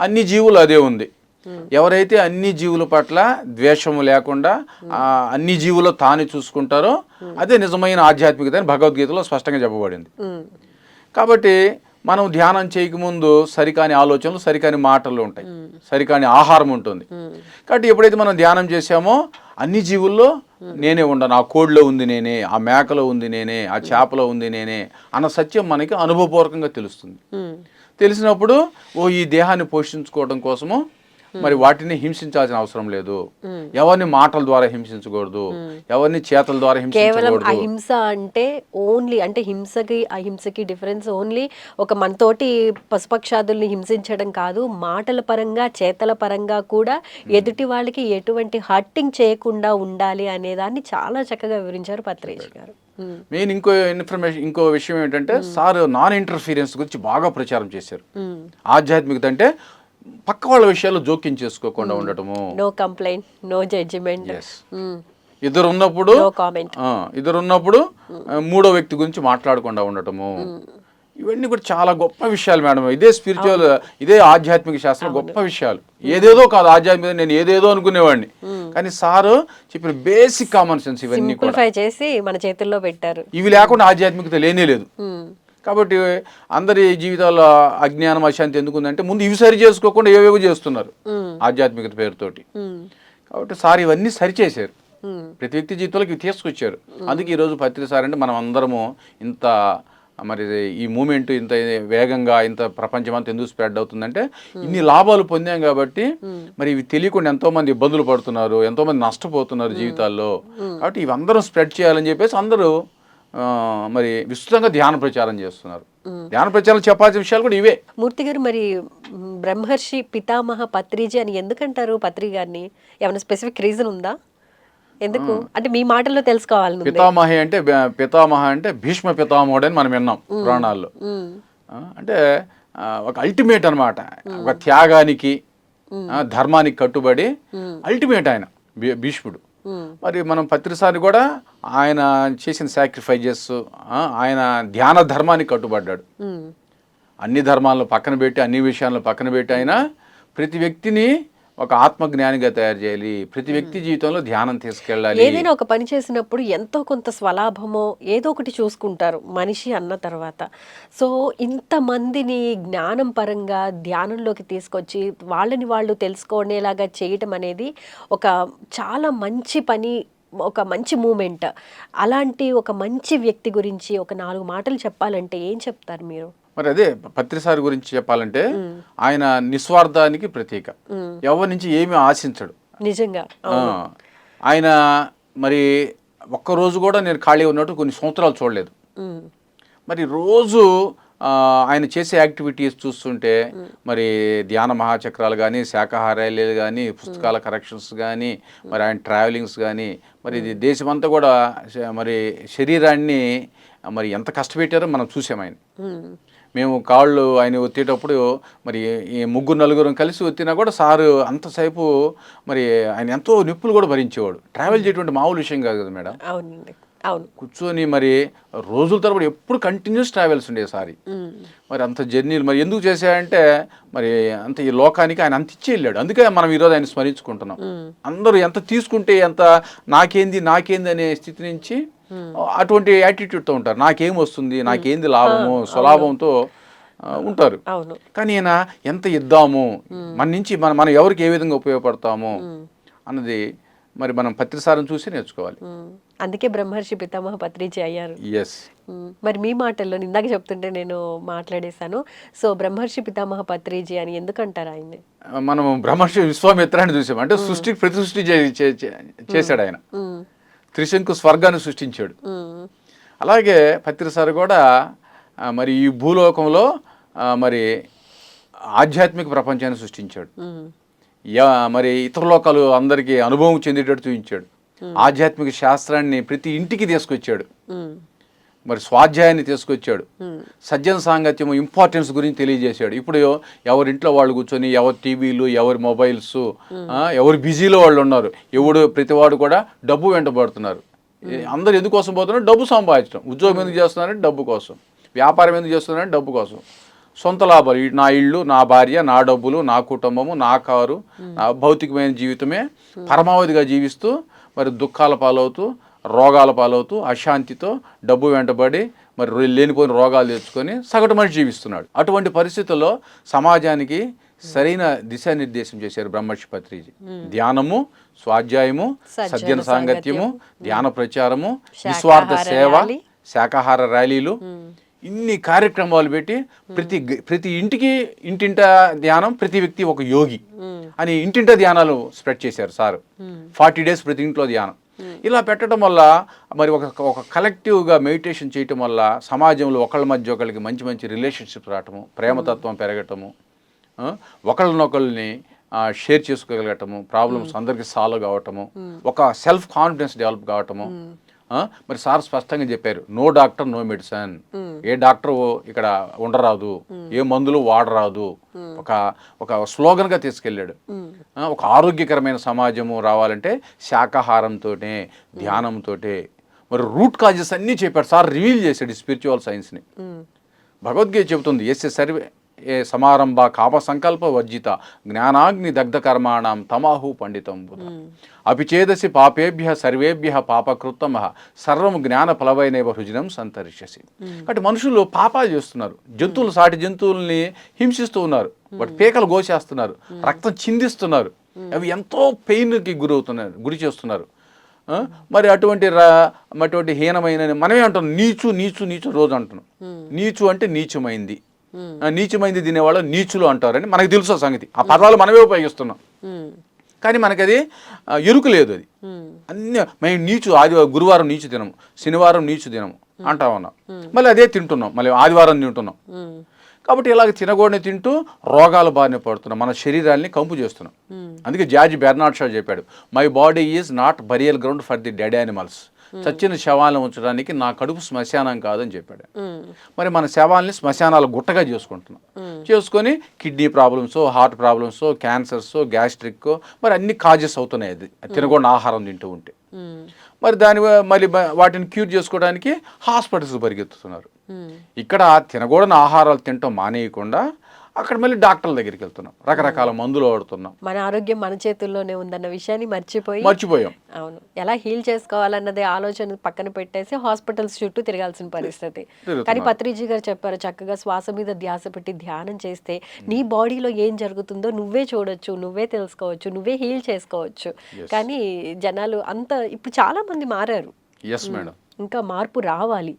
అన్ని జీవులు అదే ఉంది. ఎవరైతే అన్ని జీవుల పట్ల ద్వేషము లేకుండా అన్ని జీవులు తాను చూసుకుంటారో అదే నిజమైన ఆధ్యాత్మికత అని భగవద్గీతలో స్పష్టంగా చెప్పబడింది. కాబట్టి మనం ధ్యానం చేయకముందు సరికాని ఆలోచనలు, సరికాని మాటలు ఉంటాయి, సరికాని ఆహారం ఉంటుంది. కాబట్టి ఎప్పుడైతే మనం ధ్యానం చేసామో అన్ని జీవుల్లో నేనే ఉండను, ఆ కోడిలో ఉంది నేనే, ఆ మేకలో ఉంది నేనే, ఆ చేపలో ఉంది నేనే అన్న సత్యం మనకి అనుభవపూర్వకంగా తెలుస్తుంది. తెలిసినప్పుడు ఈ దేహాన్ని పోషించుకోవడం కోసము మరి వాటిని హింసించాల్సిన అవసరం లేదు. ఎవరిని మాటల ద్వారా హింసించకూడదు, ఎవరిని చేతల ద్వారా హింసించకూడదు. అహింస అంటే ఓన్లీ అంటే హింసకి అహింసకి డిఫరెన్స్ ఓన్లీ ఒక మనతోటి పశుపక్షాదుల్ని హింసించడం కాదు, మాటల పరంగా చేతల పరంగా కూడా ఎదుటి వాళ్ళకి ఎటువంటి హర్టింగ్ చేయకుండా ఉండాలి అనే దాన్ని చాలా చక్కగా వివరించారు పత్రిజీ గారు. మెయిన్ ఇంకో విషయం ఏంటంటే సార్ నాన్ ఇంటర్ఫీరెన్స్ గురించి బాగా ప్రచారం చేశారు. ఆధ్యాత్మికత అంటే పక్క వాళ్ళ విషయాల్లో జోక్యం చేసుకోకుండా ఉండటము, నో కంప్లైంట్, నో జడ్జిమెంట్. ఇద్దరు ఉన్నప్పుడు మూడో వ్యక్తి గురించి మాట్లాడకుండా ఉండటము, ఇవన్నీ కూడా చాలా గొప్ప విషయాలు మేడం. ఇదే స్పిరిచువల్, ఇదే ఆధ్యాత్మిక శాస్త్రం గొప్ప విషయాలు. ఏదేదో కాదు ఆధ్యాత్మికత, నేను ఏదేదో అనుకునేవాడిని, కానీ సారు చెప్పిన బేసిక్ కామన్ సెన్స్ ఇవన్నీ కూడా చేసి మన చేతుల్లో పెట్టారు. ఇవి లేకుండా ఆధ్యాత్మికత లేనే లేదు. కాబట్టి అందరి జీవితాల్లో అజ్ఞానం, అశాంతి ఎందుకుందంటే ముందు ఇవి సరి చేసుకోకుండా ఏవేవో చేస్తున్నారు ఆధ్యాత్మికత పేరుతోటి. కాబట్టి సార్ ఇవన్నీ సరిచేశారు, ప్రతి వ్యక్తి జీవితంలోకి ఇవి తీసుకొచ్చారు. అందుకే ఈరోజు పత్రిక సార్ అంటే మనం అందరము ఇంత మరి ఈ మూమెంట్ ఇంత వేగంగా ఇంత ప్రపంచం అంతా ఎందుకు స్ప్రెడ్ అవుతుందంటే ఇన్ని లాభాలు పొందాం కాబట్టి. మరి ఇవి తెలియకుండా ఎంతోమంది ఇబ్బందులు పడుతున్నారు, ఎంతోమంది నష్టపోతున్నారు జీవితాల్లో. కాబట్టి ఇవి అందరం స్ప్రెడ్ చేయాలని చెప్పేసి అందరూ మరి విస్తృతంగా ధ్యాన ప్రచారం చేస్తున్నారు. ధ్యాన ప్రచారం చెప్పాల్సిన విషయాలు కూడా ఇవే. మూర్తి గారు, మరి బ్రహ్మర్షి పితామహ పత్రిజీ అని ఎందుకంటారు పత్రి గారిని? ఏమైనా స్పెసిఫిక్ రీజన్ ఉందా? ఎందుకు అంటే మీ మాటల్లో తెలుసుకోవాలి. పితామహ అంటే భీష్మ పితామహుడు అని మనం విన్నాం పురాణాల్లో. అంటే ఒక అల్టిమేట్ అన్నమాట, ఒక త్యాగానికి ధర్మానికి కట్టుబడి అల్టిమేట్ ఆయన భీష్ముడు. మరి మనం పత్రిసారి కూడా ఆయన చేసిన సాక్రిఫైజెస్, ఆయన ధ్యాన ధర్మానికి కట్టుబడ్డాడు. అన్ని ధర్మాలను పక్కన పెట్టి, అన్ని విషయాలను పక్కన పెట్టి ఆయన ప్రతి వ్యక్తిని ఒక ఆత్మజ్ఞానిగా తయారు చేయాలి, ప్రతి వ్యక్తి జీవితంలో ధ్యానం తీసుకెళ్ళాలి. ఏదైనా ఒక పని చేసినప్పుడు ఎంతో కొంత స్వలాభమో ఏదో ఒకటి చూసుకుంటారు మనిషి అన్న తర్వాత. సో ఇంతమందిని జ్ఞానం పరంగా ధ్యానంలోకి తీసుకొచ్చి వాళ్ళని వాళ్ళు తెలుసుకునేలాగా చేయటం అనేది ఒక చాలా మంచి పని, ఒక మంచి మూమెంట్. అలాంటి ఒక మంచి వ్యక్తి గురించి ఒక 4 మాటలు చెప్పాలంటే ఏం చెప్తారు మీరు? మరి అదే పత్రిసారి గురించి చెప్పాలంటే ఆయన నిస్వార్థానికి ప్రతీక, ఎవరి నుంచి ఏమీ ఆశించడు. నిజంగా ఆయన మరి ఒక్కరోజు కూడా నేను ఖాళీ ఉన్నట్టు కొన్ని సంవత్సరాలు చూడలేదు. మరి రోజు ఆయన చేసే యాక్టివిటీస్ చూస్తుంటే మరి ధ్యాన మహాచక్రాలు కానీ, శాఖాహారాలు కానీ, పుస్తకాల కరెక్షన్స్ కానీ, మరి ఆయన ట్రావెలింగ్స్ కానీ, మరి ఇది దేశమంతా కూడా మరి శరీరాన్ని మరి ఎంత కష్టపెట్టారో మనం చూసాం. ఆయన మేము కాళ్ళు ఆయన ఒత్తేటప్పుడు మరి ఈ 3-4 కలిసి ఒత్తినా కూడా సారు అంతసేపు మరి ఆయన ఎంతో నొప్పులు కూడా భరించేవాడు. ట్రావెల్ చేయటువంటి మామూలు విషయం కాదు కదా మేడం. అవును, కూర్చొని మరి రోజుల తరబడి ఎప్పుడు కంటిన్యూస్ ట్రావెల్స్ ఉండేవి సారి. మరి అంత జర్నీలు మరి ఎందుకు చేశాయంటే మరి అంత ఈ లోకానికి ఆయన అంత ఇచ్చి వెళ్ళాడు. అందుకే మనం ఈరోజు ఆయన స్మరించుకుంటున్నాం. అందరూ ఎంత తీసుకుంటే ఎంత నాకేంది అనే స్థితి నుంచి అటువంటి యాటిట్యూడ్తో ఉంటారు. నాకేం వస్తుంది, నాకేంది లాభము, స్వలాభంతో ఉంటారు. అవును. కానీ ఈయన ఎంత ఇద్దాము, మన నుంచి మనం ఎవరికి ఏ విధంగా ఉపయోగపడతాము అన్నది మరి మనం పత్రిసారం చూసి నేర్చుకోవాలి. అందుకే బ్రహ్మర్షి పితామహ పత్రిజీ అయ్యారు. ఎస్. మరి మీ మాటల్లో ఇందాక చెప్తుంటే నేను మాట్లాడేశాను. సో బ్రహ్మర్షి పితామహ పత్రిజీ అని ఎందుకంటారు ఆయన్ని? మనం బ్రహ్మర్షి విశ్వామిత్రాన్ని చూసాం. అంటే సృష్టికి ప్రతి సృష్టి చేశాడు ఆయన. త్రిశంకు స్వర్గాన్ని సృష్టించాడు. అలాగే పత్రిసారి కూడా మరి ఈ భూలోకంలో మరి ఆధ్యాత్మిక ప్రపంచాన్ని సృష్టించాడు. మరి ఇతర లోకాలు అందరికీ అనుభవం చెందేటట్టు చూపించాడు. ఆధ్యాత్మిక శాస్త్రాన్ని ప్రతి ఇంటికి తీసుకొచ్చాడు. మరి స్వాధ్యాయాన్ని తీసుకొచ్చాడు. సజ్జన సాంగత్యము ఇంపార్టెన్స్ గురించి తెలియజేశాడు. ఇప్పుడు ఎవరింట్లో వాళ్ళు కూర్చొని ఎవరి టీవీలు, ఎవరి మొబైల్స్, ఎవరు బిజీలో వాళ్ళు ఉన్నారు. ప్రతివాడు కూడా డబ్బు వెంటబడుతున్నారు. అందరు ఎందుకోసం పోతున్నారు? డబ్బు సంపాదించడం. ఉద్యోగం ఎందుకు చేస్తున్నారంటే డబ్బు కోసం. వ్యాపారం ఎందుకు చేస్తున్నారంటే డబ్బు కోసం. సొంత లాభాలు, నా ఇల్లు, నా భార్య, నా డబ్బులు, నా కుటుంబము, నా కారు, నా భౌతికమైన జీవితమే పరమావధిగా జీవిస్తూ మరి దుఃఖాల పాలవుతూ, రోగాల పాలవుతూ, అశాంతితో, డబ్బు వెంటబడి మరి లేనిపోయిన రోగాలు తెచ్చుకొని సగటు మనిషి జీవిస్తున్నాడు. అటువంటి పరిస్థితుల్లో సమాజానికి సరైన దిశానిర్దేశం చేశారు బ్రహ్మర్షి పత్రిజీ. ధ్యానము, స్వాధ్యాయము, సజ్జన సాంగత్యము, ధ్యాన ప్రచారము, నిస్వార్థ సేవ, శాకాహార ర్యాలీలు, ఇన్ని కార్యక్రమాలు పెట్టి ప్రతి ఇంటికి ఇంటింట ధ్యానం, ప్రతి వ్యక్తి ఒక యోగి అని ఇంటింట ధ్యానాలు స్ప్రెడ్ చేశారు సార్. 40 days ప్రతి ఇంట్లో ధ్యానం. ఇలా పెట్టడం వల్ల మరి ఒక కలెక్టివ్గా మెడిటేషన్ చేయటం వల్ల సమాజంలో ఒకళ్ళ మధ్య ఒకళ్ళకి మంచి మంచి రిలేషన్షిప్ రావటము, ప్రేమతత్వం పెరగటము, ఒకళ్ళనొకళ్ళని షేర్ చేసుకోగలగటము, ప్రాబ్లమ్స్ అందరికీ సాల్వ్ కావటము, ఒక సెల్ఫ్ కాన్ఫిడెన్స్ డెవలప్ కావటము. మరి సార్ స్పష్టంగా చెప్పారు, నో డాక్టర్ నో మెడిసిన్. ఏ డాక్టర్ ఇక్కడ ఉండరాదు, ఏ మందులు వాడరాదు. ఒక స్లోగన్గా తీసుకెళ్ళాడు. ఒక ఆరోగ్యకరమైన సమాజము రావాలంటే శాకాహారంతోనే, ధ్యానంతోటే. మరి రూట్ కాజెస్ అన్నీ చెప్పాడు సార్. రివీల్ చేశాడు స్పిరిచువల్ సైన్స్ని. భగవద్గీత చెబుతుంది, ఎస్ సర్వే ఏ సమారంభ కామ సంకల్ప వర్జిత జ్ఞానాగ్ని దగ్ధ కర్మాణం తమాహు పండితం బుధ అపిచేదసి పాపేభ్య సర్వేభ్య పాపకృత్తమ సర్వం జ్ఞాన ఫలవైనవ హృజనం సంతరిష్యసి. కాబట్టి మనుషులు పాపాలు చేస్తున్నారు. జంతువులు, సాటి జంతువుల్ని హింసిస్తూ ఉన్నారు. వాటి పేకలు గోచేస్తున్నారు, రక్తం చిందిస్తున్నారు. అవి ఎంతో పెయిన్కి గురి చేస్తున్నారు. మరి అటువంటి హీనమైన మనమే అంటున్నాం, నీచు నీచు నీచు రోజు అంటున్నాం. నీచు అంటే నీచమైంది, నీచమైంది తినేవాళ్ళు నీచులు అంటారని మనకు తెలుసు సంగతి. ఆ పదాలు మనమే ఉపయోగిస్తున్నాం, కానీ మనకి అది ఎరుకు లేదు. అది అన్ని మేము నీచు, గురువారం నీచు తినము, శనివారం నీచు తినము అంటా ఉన్నాం. మళ్ళీ అదే తింటున్నాం, మళ్ళీ ఆదివారం తింటున్నాం. కాబట్టి ఇలాగ తినకూడని తింటూ రోగాల బారిన పడుతున్నాం, మన శరీరాన్ని కంపు చేస్తున్నాం. అందుకే జార్జ్ బెర్నార్డ్ షా చెప్పాడు, my body is not burial ground for the dead animals. చచ్చిన శవాలను ఉంచడానికి నా కడుపు శ్మశానం కాదని చెప్పాడు. మరి మన శవాల్ని శ్మశానాలు గుట్టగా చేసుకొని kidney problems, heart problems, cancers, gastric మరి అన్ని కాజెస్ అవుతున్నాయి అది తినకూడని ఆహారం తింటూ ఉంటే. మరి మళ్ళీ వాటిని క్యూర్ చేసుకోవడానికి హాస్పిటల్స్ పరిగెత్తుతున్నారు. ఇక్కడ తినకూడని ఆహారాలు తినటం మానేయకుండా అక్కడ మళ్ళీ డాక్టర్ల దగ్గరికి వెళ్తున్నాం, రకరకాల మందులు వాడుతున్నాం. మన ఆరోగ్యం మన చేతుల్లోనే ఉందన్న విషయాన్ని మర్చిపోయాం. అవును, ఎలా హీల్ చేసుకోవాలన్నదే ఆలోచన పక్కన పెట్టేసి హాస్పిటల్స్ చుట్టూ తిరగాల్సిన పరిస్థితి. కానీ పత్రిజీ గారు చెప్పారు, చక్కగా శ్వాస మీద ధ్యాస పెట్టి ధ్యానం చేస్తే నీ బాడీలో ఏం జరుగుతుందో నువ్వే చూడొచ్చు, నువ్వే తెలుసుకోవచ్చు, నువ్వే హీల్ చేసుకోవచ్చు. కానీ జనాలు ఇప్పుడు చాలా మంది మారారు. ఎస్ మేడం, ఇంకా మార్పు రావాలి.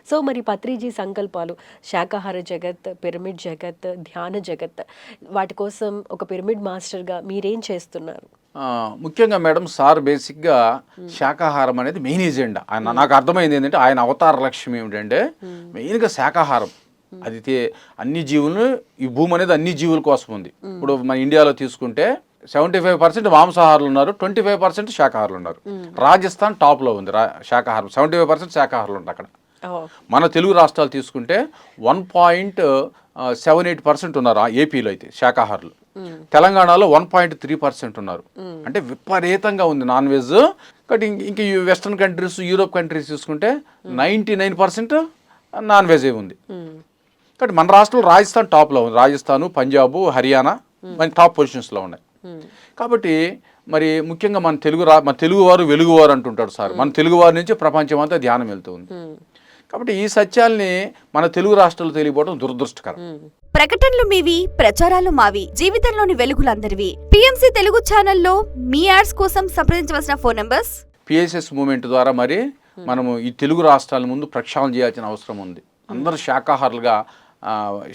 సో మరి పత్రిజీ సంకల్పాలు, శాకాహార జగత్, పిరమిడ్ జగత్, ధ్యాన జగత్, వాటి కోసం ఒక పిరమిడ్ మాస్టర్గా మీరేం చేస్తున్నారు? ముఖ్యంగా మేడం, సార్ బేసిక్గా శాకాహారం అనేది మెయిన్ ఎజెండా. నాకు అర్థమైంది ఏంటంటే ఆయన అవతార లక్ష్యం ఏమిటంటే మెయిన్గా శాకాహారం. అది అన్ని జీవులు, ఈ భూమి అనేది అన్ని జీవుల కోసం ఉంది. ఇప్పుడు మన ఇండియాలో తీసుకుంటే 75% మాంసాహారులు ఉన్నారు, 25% శాకాహారులు ఉన్నారు. రాజస్థాన్ టాప్లో ఉంది శాకాహారం, 75% శాకాహారులు ఉన్నారు అక్కడ. మన తెలుగు రాష్ట్రాలు తీసుకుంటే 1.78% ఉన్నారు ఏపీలో అయితే శాకాహారులు. తెలంగాణలో 1.3% ఉన్నారు. అంటే విపరీతంగా ఉంది నాన్ వెజ్. కాబట్టి ఇంక వెస్ట్రన్ కంట్రీస్, యూరోప్ కంట్రీస్ చూసుకుంటే 99% నాన్ వెజ్ ఉంది. కాబట్టి మన రాష్ట్రంలో రాజస్థాన్ టాప్లో ఉంది. రాజస్థాను, పంజాబు, హర్యానా మన టాప్ పొజిషన్స్లో ఉన్నాయి. కాబట్టి మరి ముఖ్యంగా మన తెలుగువారు వెలుగువారు అంటుంటాడు సార్. మన తెలుగువారి నుంచి ప్రపంచం అంతా ధ్యానం వెళ్తూ ఉంది. కాబట్టి ఈ సత్యాల్ని మన తెలుగు రాష్ట్రాల్లో తెలియపోవడం దురదృష్టకరం. ప్రకటనలు మీవి, ప్రచారాలు మావి. జీవితంలోని వెలుగులందరివి. పిఎంసి తెలుగు ఛానల్లో మీ యాడ్స్ కోసం సంప్రదించవలసిన ఫోన్ నంబర్స్. పిఎస్ఎస్ మూవ్మెంట్ ద్వారా మరి మనము ఈ తెలుగు రాష్ట్రాల ముందు ప్రక్షాళన చేయాల్సిన అవసరం ఉంది. అందరూ శాకాహారులుగా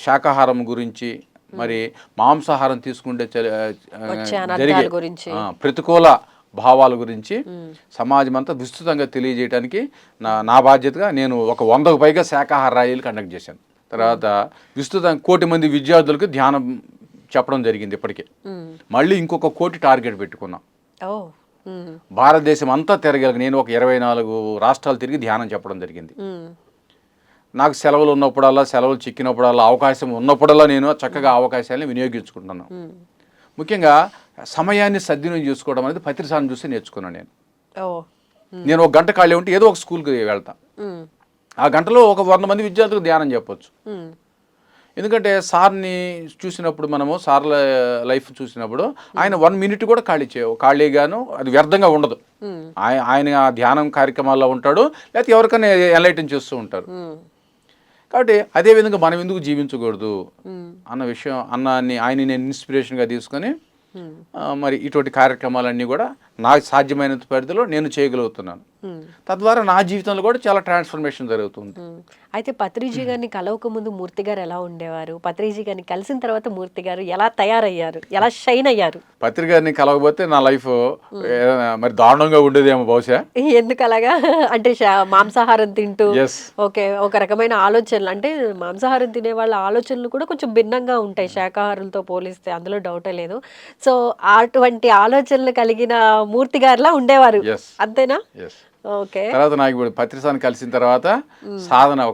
శాకాహారం గురించి మరి మాంసాహారం తీసుకుంటే జరిగే ప్రతికూల భావాల గురించి సమాజం అంతా విస్తృతంగా తెలియజేయడానికి నా బాధ్యతగా నేను ఒక 100కు పైగా శాకాహార ర్యాలీలు కండక్ట్ చేశాను. తర్వాత విస్తృతంగా 1 కోటి మంది విద్యార్థులకు ధ్యానం చెప్పడం జరిగింది. ఇప్పటికే మళ్ళీ ఇంకొక 1 కోటి టార్గెట్ పెట్టుకున్నాం. భారతదేశం అంతా తిరగలిగి నేను ఒక 24 రాష్ట్రాలు తిరిగి ధ్యానం చెప్పడం జరిగింది. నాకు సెలవులు ఉన్నప్పుడల్లా, సెలవులు చిక్కినప్పుడల్లా, అవకాశం ఉన్నప్పుడల్లా నేను చక్కగా అవకాశాలను వినియోగించుకుంటున్నాను. ముఖ్యంగా సమయాన్ని సద్వినియోగం చేసుకోవడం అనేది పత్రిసాన్ని చూసి నేర్చుకున్నాను. నేను 1 గంట ఖాళీ ఉంటే ఏదో ఒక స్కూల్కి వెళ్తా. ఆ గంటలో ఒక 100 మంది విద్యార్థులకు ధ్యానం చెప్పొచ్చు. ఎందుకంటే సార్ని చూసినప్పుడు, మనము సార్ల లైఫ్ చూసినప్పుడు ఆయన 1 మినిట్ కూడా ఖాళీగాను అది వ్యర్థంగా ఉండదు. ఆయన ఆ ధ్యానం కార్యక్రమాల్లో ఉంటాడు, లేకపోతే ఎవరికైనా ఎన్లైటన్ చేస్తూ ఉంటారు. కాబట్టి అదేవిధంగా మనం ఎందుకు జీవించకూడదు అన్న విషయం ఆయన నేను ఇన్స్పిరేషన్గా తీసుకొని మరి ఇటువంటి కార్యక్రమాలన్నీ కూడా నాకు సాధ్యమైనంత పరిధిలో నేను చేయగలుగుతున్నాను. తద్వారా నా జీవితంలో కూడా చాలా ట్రాన్స్ఫర్మేషన్ జరుగుతుంది. అయితే పత్రిజీ గారిని కలవక ముందు మూర్తి గారు ఎలా ఉండేవారు? పత్రిజీ గారిని కలిసిన తర్వాత మూర్తి గారు ఎలా తయారయ్యారు, ఎలా షైన్ అయ్యారు? పత్రి గారిని కలవకపోతే నా లైఫ్ మరి దారుణంగా ఉండేదేమో బహుశా. ఎందుకు అలాగా? అంటే మాంసాహారం తింటూ ఓకే, ఒక రకమైన ఆలోచనలు, అంటే మాంసాహారం తినే వాళ్ళ ఆలోచనలు కూడా కొంచెం భిన్నంగా ఉంటాయి శాకాహారులతో పోలిస్తే, అందులో డౌటే లేదు. సో అటువంటి ఆలోచనలు కలిగిన మూర్తి గారిలా ఉండేవారు, అంతేనా? ఓకే. తర్వాత నాకు ఇప్పుడు పత్రిసాన్ని కలిసిన తర్వాత సాధన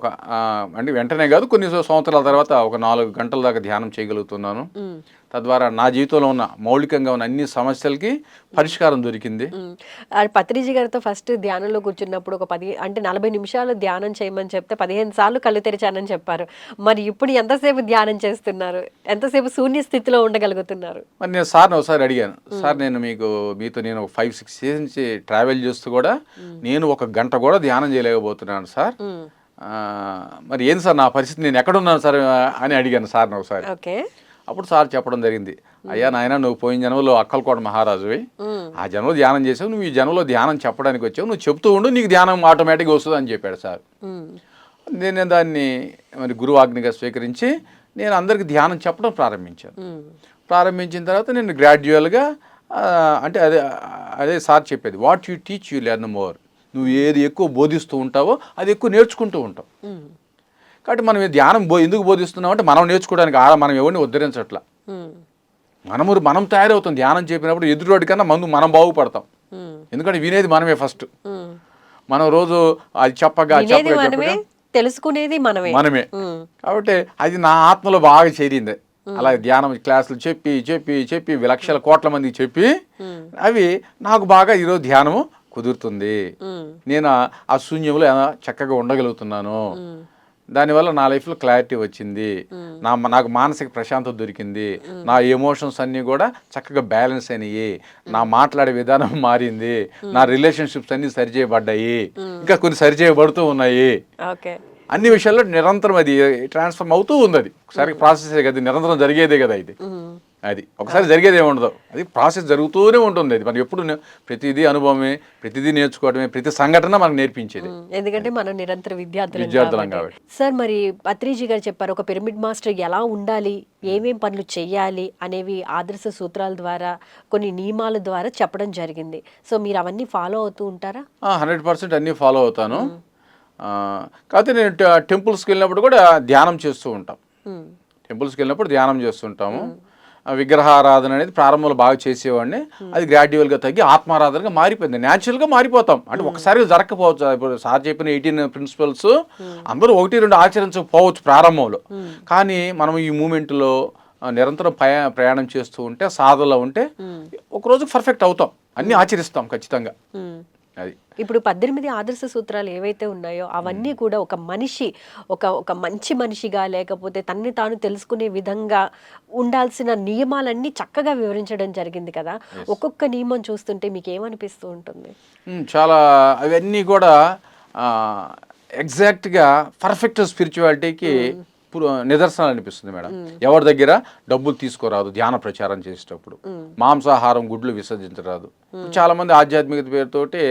అంటే వెంటనే కాదు, కొన్ని సంవత్సరాల తర్వాత ఒక 4 గంటల దాకా ధ్యానం చేయగలుగుతున్నాను. తద్వారా నా జీవితంలో ఉన్న మౌలికంగా ఉన్న అన్ని సమస్యలకి పరిష్కారం దొరికింది. పత్రిజీ గారితో ఫస్ట్ ధ్యానంలో కూర్చున్నప్పుడు ఒక 40 నిమిషాలు ధ్యానం చేయమని చెప్తే 15 సార్లు కళ్ళు తెరిచానని చెప్పారు. మరి ఇప్పుడు ఎంతసేపు ధ్యానం చేస్తున్నారు? ఎంతసేపు శూన్య స్థితిలో ఉండగలుగుతున్నారు? మరి నేను సార్ని ఒకసారి అడిగాను, సార్ నేను మీతో నేను 5-6 ఇయర్స్ నుంచి ట్రావెల్ చేస్తూ కూడా నేను 1 గంట కూడా ధ్యానం చేయలేకపోతున్నాను సార్. మరి ఏంది సార్ నా పరిస్థితి, నేను ఎక్కడున్నాను సార్ అని అడిగాను సార్ని ఒకసారి. ఓకే. అప్పుడు సార్ చెప్పడం జరిగింది, అయ్యా నాయన నువ్వు పోయిన జన్మలో అక్కలకోట మహారాజువి, ఆ జన్మలో ధ్యానం చేసావు, నువ్వు ఈ జన్మలో ధ్యానం చెప్పడానికి వచ్చావు, నువ్వు చెప్తూ ఉండు, నీకు ధ్యానం ఆటోమేటిక్గా వస్తుంది అని చెప్పాడు సార్. నేను దాన్ని మరి గురువాజ్ఞగా స్వీకరించి నేను అందరికి ధ్యానం చెప్పడం ప్రారంభించాను. ప్రారంభించిన తర్వాత నేను గ్రాడ్యువల్గా అంటే అదే సార్ చెప్పేది, what you teach you learn more. నువ్వు ఏది ఎక్కువ బోధిస్తూ ఉంటావో అది ఎక్కువ నేర్చుకుంటూ ఉంటావు. కాబట్టి మనం ధ్యానం ఎందుకు బోధిస్తున్నాం అంటే మనం నేర్చుకోవడానికి, మనం ఎవరిని ఉద్ధరించట్లా, మనం తయారవుతాం. ధ్యానం చెప్పినప్పుడు ఎదురువాడి కన్నా మనం బాగుపడతాం. ఎందుకంటే వినేది మనమే ఫస్ట్. మనం రోజు అది చెప్పగా తెలుసుకునేది మనమే. కాబట్టి అది నా ఆత్మలో బాగా చేరింది. అలాగే ధ్యానం క్లాసులు చెప్పి చెప్పి చెప్పి లక్షల కోట్ల మందికి చెప్పి అవి నాకు బాగా ఈరోజు ధ్యానము కుదురుతుంది. నేను ఆ శూన్యంలో చక్కగా ఉండగలుగుతున్నాను. దానివల్ల నా లైఫ్లో క్లారిటీ వచ్చింది, నాకు మానసిక ప్రశాంతత దొరికింది, నా ఎమోషన్స్ అన్నీ కూడా చక్కగా బ్యాలెన్స్ అయినాయి, నా మాట్లాడే విధానం మారింది, నా రిలేషన్షిప్స్ అన్నీ సరిచేయబడ్డాయి, ఇంకా కొన్ని సరిచేయబడుతూ ఉన్నాయి. అన్ని విషయాల్లో నిరంతరం అది ట్రాన్స్ఫార్మ్ అవుతూ ఉంది. అది ఒకసారి ప్రాసెస్ కదా, నిరంతరం జరిగేదే కదా ఇది. అది ఒకసారి జరిగేది ఏమి ఉండదు, అది ప్రాసెస్ జరుగుతూనే ఉంటుంది. అది మనం ఎప్పుడు ప్రతిదీ అనుభవమే, ప్రతిదీ నేర్చుకోవడమే, ప్రతి సంఘటన మనకు నేర్పించేది. ఎందుకంటే మనం నిరంతర విద్యార్థులం కాబట్టి. సార్ మరి పత్రిజీ గారు చెప్పారు, ఒక పిరమిడ్ మాస్టర్ ఎలా ఉండాలి, ఏమేం పనులు చెయ్యాలి అనేవి ఆదర్శ సూత్రాల ద్వారా, కొన్ని నియమాల ద్వారా చెప్పడం జరిగింది. సో మీరు అవన్నీ ఫాలో అవుతూ ఉంటారా? 100% అన్నీ ఫాలో అవుతాను. కాకపోతే నేను టెంపుల్స్కి వెళ్ళినప్పుడు కూడా ధ్యానం చేస్తూ ఉంటాం. టెంపుల్స్కి వెళ్ళినప్పుడు ధ్యానం చేస్తుంటాము. విగ్రహారాధన అనేది ప్రారంభంలో బాగా చేసేవాడిని, అది గ్రాడ్యువల్గా తగ్గి ఆత్మారాధనగా మారిపోయింది. న్యాచురల్గా మారిపోతాం. అంటే ఒకసారి జరగకపోవచ్చు. ఇప్పుడు సార్ చెప్పిన 18 ప్రిన్సిపల్స్ అందరూ 1-2 ఆచరించకపోవచ్చు ప్రారంభంలో. కానీ మనం ఈ మూమెంట్లో నిరంతరం ప్రయాణం చేస్తూ ఉంటే, సాధనలో ఉంటే ఒకరోజు పర్ఫెక్ట్ అవుతాం, అన్నీ ఆచరిస్తాం ఖచ్చితంగా. అది ఇప్పుడు 18 ఆదర్శ సూత్రాలు ఏవైతే ఉన్నాయో అవన్నీ కూడా ఒక మనిషి ఒక మంచి మనిషిగా, లేకపోతే తన్ని తాను తెలుసుకునే విధంగా ఉండాల్సిన నియమాలన్నీ చక్కగా వివరించడం జరిగింది కదా. ఒక్కొక్క నియమం చూస్తుంటే మీకు ఏమనిపిస్తూ ఉంటుంది? చాలా అవన్నీ కూడా ఎగ్జాక్ట్గా పర్ఫెక్ట్ స్పిరిచువాలిటీకి నిదర్శనాలు అనిపిస్తుంది మేడం. ఎవరి దగ్గర డబ్బులు తీసుకోరాదు ధ్యాన ప్రచారం చేసేటప్పుడు, మాంసాహారం గుడ్లు విసర్జించరాదు. చాలా మంది ఆధ్యాత్మికత పేరుతోటి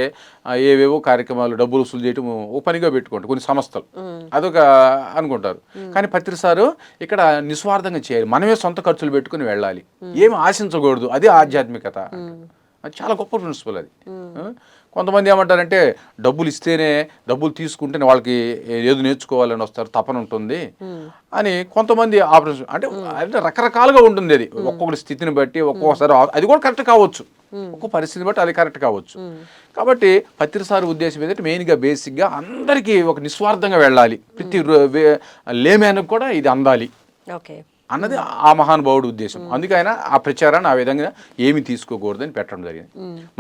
ఏవేవో కార్యక్రమాలు డబ్బులు వసూలు చేయటం ఓ పనిగా పెట్టుకుంటారు కొన్ని సంస్థలు, అదొక అనుకుంటారు. కానీ పత్రిసారు ఇక్కడ నిస్వార్థంగా చేయాలి, మనమే సొంత ఖర్చులు పెట్టుకుని వెళ్ళాలి, ఏమి ఆశించకూడదు. అది ఆధ్యాత్మికత. అది చాలా గొప్ప ప్రిన్సిపల్ అది. కొంతమంది ఏమంటారంటే డబ్బులు ఇస్తేనే, డబ్బులు తీసుకుంటేనే వాళ్ళకి ఏదో నేర్చుకోవాలని వస్తారు, తపన ఉంటుంది అని కొంతమంది ఆపరేషన్ అంటే రకరకాలుగా ఉంటుంది. అది ఒక్కొక్కరి స్థితిని బట్టి ఒక్కొక్కసారి అది కూడా కరెక్ట్ కావచ్చు, ఒక్కొక్క పరిస్థితిని బట్టి అది కరెక్ట్ కావచ్చు. కాబట్టి పత్రిసారి ఉద్దేశం ఏంటంటే మెయిన్గా బేసిక్గా అందరికీ ఒక నిస్వార్థంగా వెళ్ళాలి, ప్రతి లేమ్యాన్కి కూడా ఇది అందాలి అన్నది ఆ మహానుభావుడు ఉద్దేశం. అందుకే ఆయన ఆ ప్రచారాన్ని ఆ విధంగా ఏమి తీసుకోకూడదని పెట్టడం జరిగింది.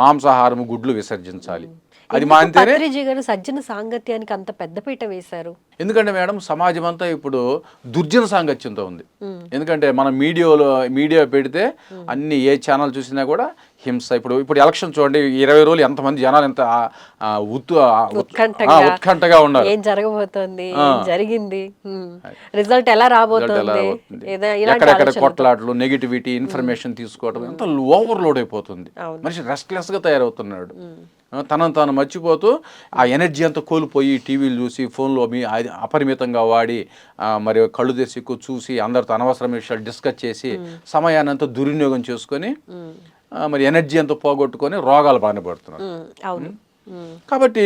మాంసాహారము గుడ్లు విసర్జించాలి, అది మాంతేనే. పత్రిజీ గారు సజ్జన సాంగత్యానికి అంత పెద్దపీట వేశారు. ఎందుకంటే మేడం సమాజం అంతా ఇప్పుడు దుర్జన సాంగత్యంతో ఉంది. ఎందుకంటే మనం మీడియా పెడితే అన్ని ఏ ఛానల్ చూసినా కూడా హింస. ఇప్పుడు ఎలక్షన్ చూడండి, 20 రోజులు ఎంతమంది జనాలు ఎంత ఉత్కంఠగా ఉన్నారు, ఏం జరగబోతోంది, జరిగింది, రిజల్ట్ ఎలా రాబోతోంది, ఎక్కడెక్కడ కొట్లాట్లు, నెగిటివిటీ, ఇన్ఫర్మేషన్ తీసుకోవడం ఎంత ఓవర్లోడ్ అయిపోతుంది. మనిషి రెస్ట్లెస్ గా తయారవుతున్నాడు, తనను తాను మర్చిపోతూ ఆ ఎనర్జీ అంతా కోల్పోయి టీవీలు చూసి ఫోన్లో అపరిమితంగా వాడి మరి కళ్ళు తెసి ఎక్కువ చూసి అందరితో అనవసరమైన విషయాలు డిస్కస్ చేసి సమయాన్ని అంతా దుర్వినియోగం చేసుకొని మరి ఎనర్జీ అంతా పోగొట్టుకొని రోగాలు బాగానే పడుతున్నారు. కాబట్టి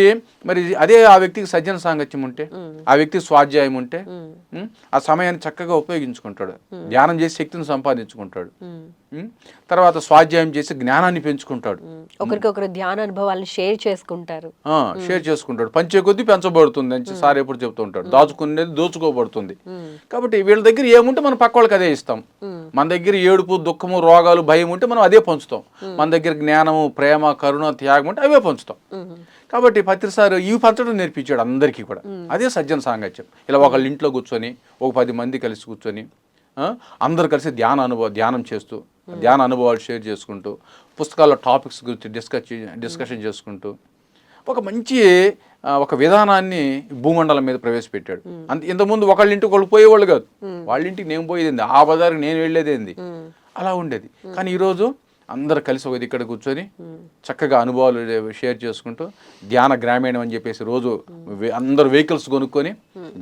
మరి అదే ఆ వ్యక్తికి సజ్జన సాంగత్యం ఉంటే, ఆ వ్యక్తికి స్వాధ్యాయం ఉంటే ఆ సమయాన్ని చక్కగా ఉపయోగించుకుంటాడు, ధ్యానం చేసి శక్తిని సంపాదించుకుంటాడు, తర్వాత స్వాధ్యాయం చేసి జ్ఞానాన్ని పెంచుకుంటాడు, ఒకరికొకరు ధ్యాన అనుభవాలను షేర్ చేసుకుంటారు. పంచే కొద్దీ పెంచబడుతుంది అని సార్ ఎప్పుడు చెప్తూ ఉంటాడు. దాచుకునేది దోచుకోబడుతుంది. కాబట్టి వీళ్ళ దగ్గర ఏముంటే మనం పక్క వాళ్ళకి అదే ఇస్తాం. మన దగ్గర ఏడుపు, దుఃఖము, రోగాలు, భయం ఉంటే మనం అదే పంచుతాం. మన దగ్గర జ్ఞానము, ప్రేమ, కరుణ, త్యాగం ఉంటే అవే పంచుతాం. కాబట్టి పత్రిసారు ఇవి పంచడం నేర్పించాడు అందరికీ కూడా. అదే సజ్జన సాంగత్యం. ఇలా ఒకళ్ళ ఇంట్లో కూర్చొని ఒక 10 మంది కలిసి కూర్చొని అందరు కలిసి ధ్యానం చేస్తూ ధ్యాన అనుభవాలు షేర్ చేసుకుంటూ పుస్తకాల్లో టాపిక్స్ గురించి డిస్కషన్ చేసుకుంటూ ఒక మంచి ఒక విధానాన్ని భూమండలం మీద ప్రవేశపెట్టాడు. ఇంతకుముందు ఒకళ్ళ ఇంటికి వాళ్ళు పోయేవాళ్ళు కాదు, వాళ్ళ ఇంటికి నేను పోయేది, ఆ బజార్కి నేను వెళ్ళేదేంది, అలా ఉండేది. కానీ ఈరోజు అందరు కలిసి ఒక ఇక్కడ కూర్చొని చక్కగా అనుభవాలు షేర్ చేసుకుంటూ ధ్యాన గ్రామీణం అని చెప్పేసి రోజు అందరు వెహికల్స్ కొనుక్కొని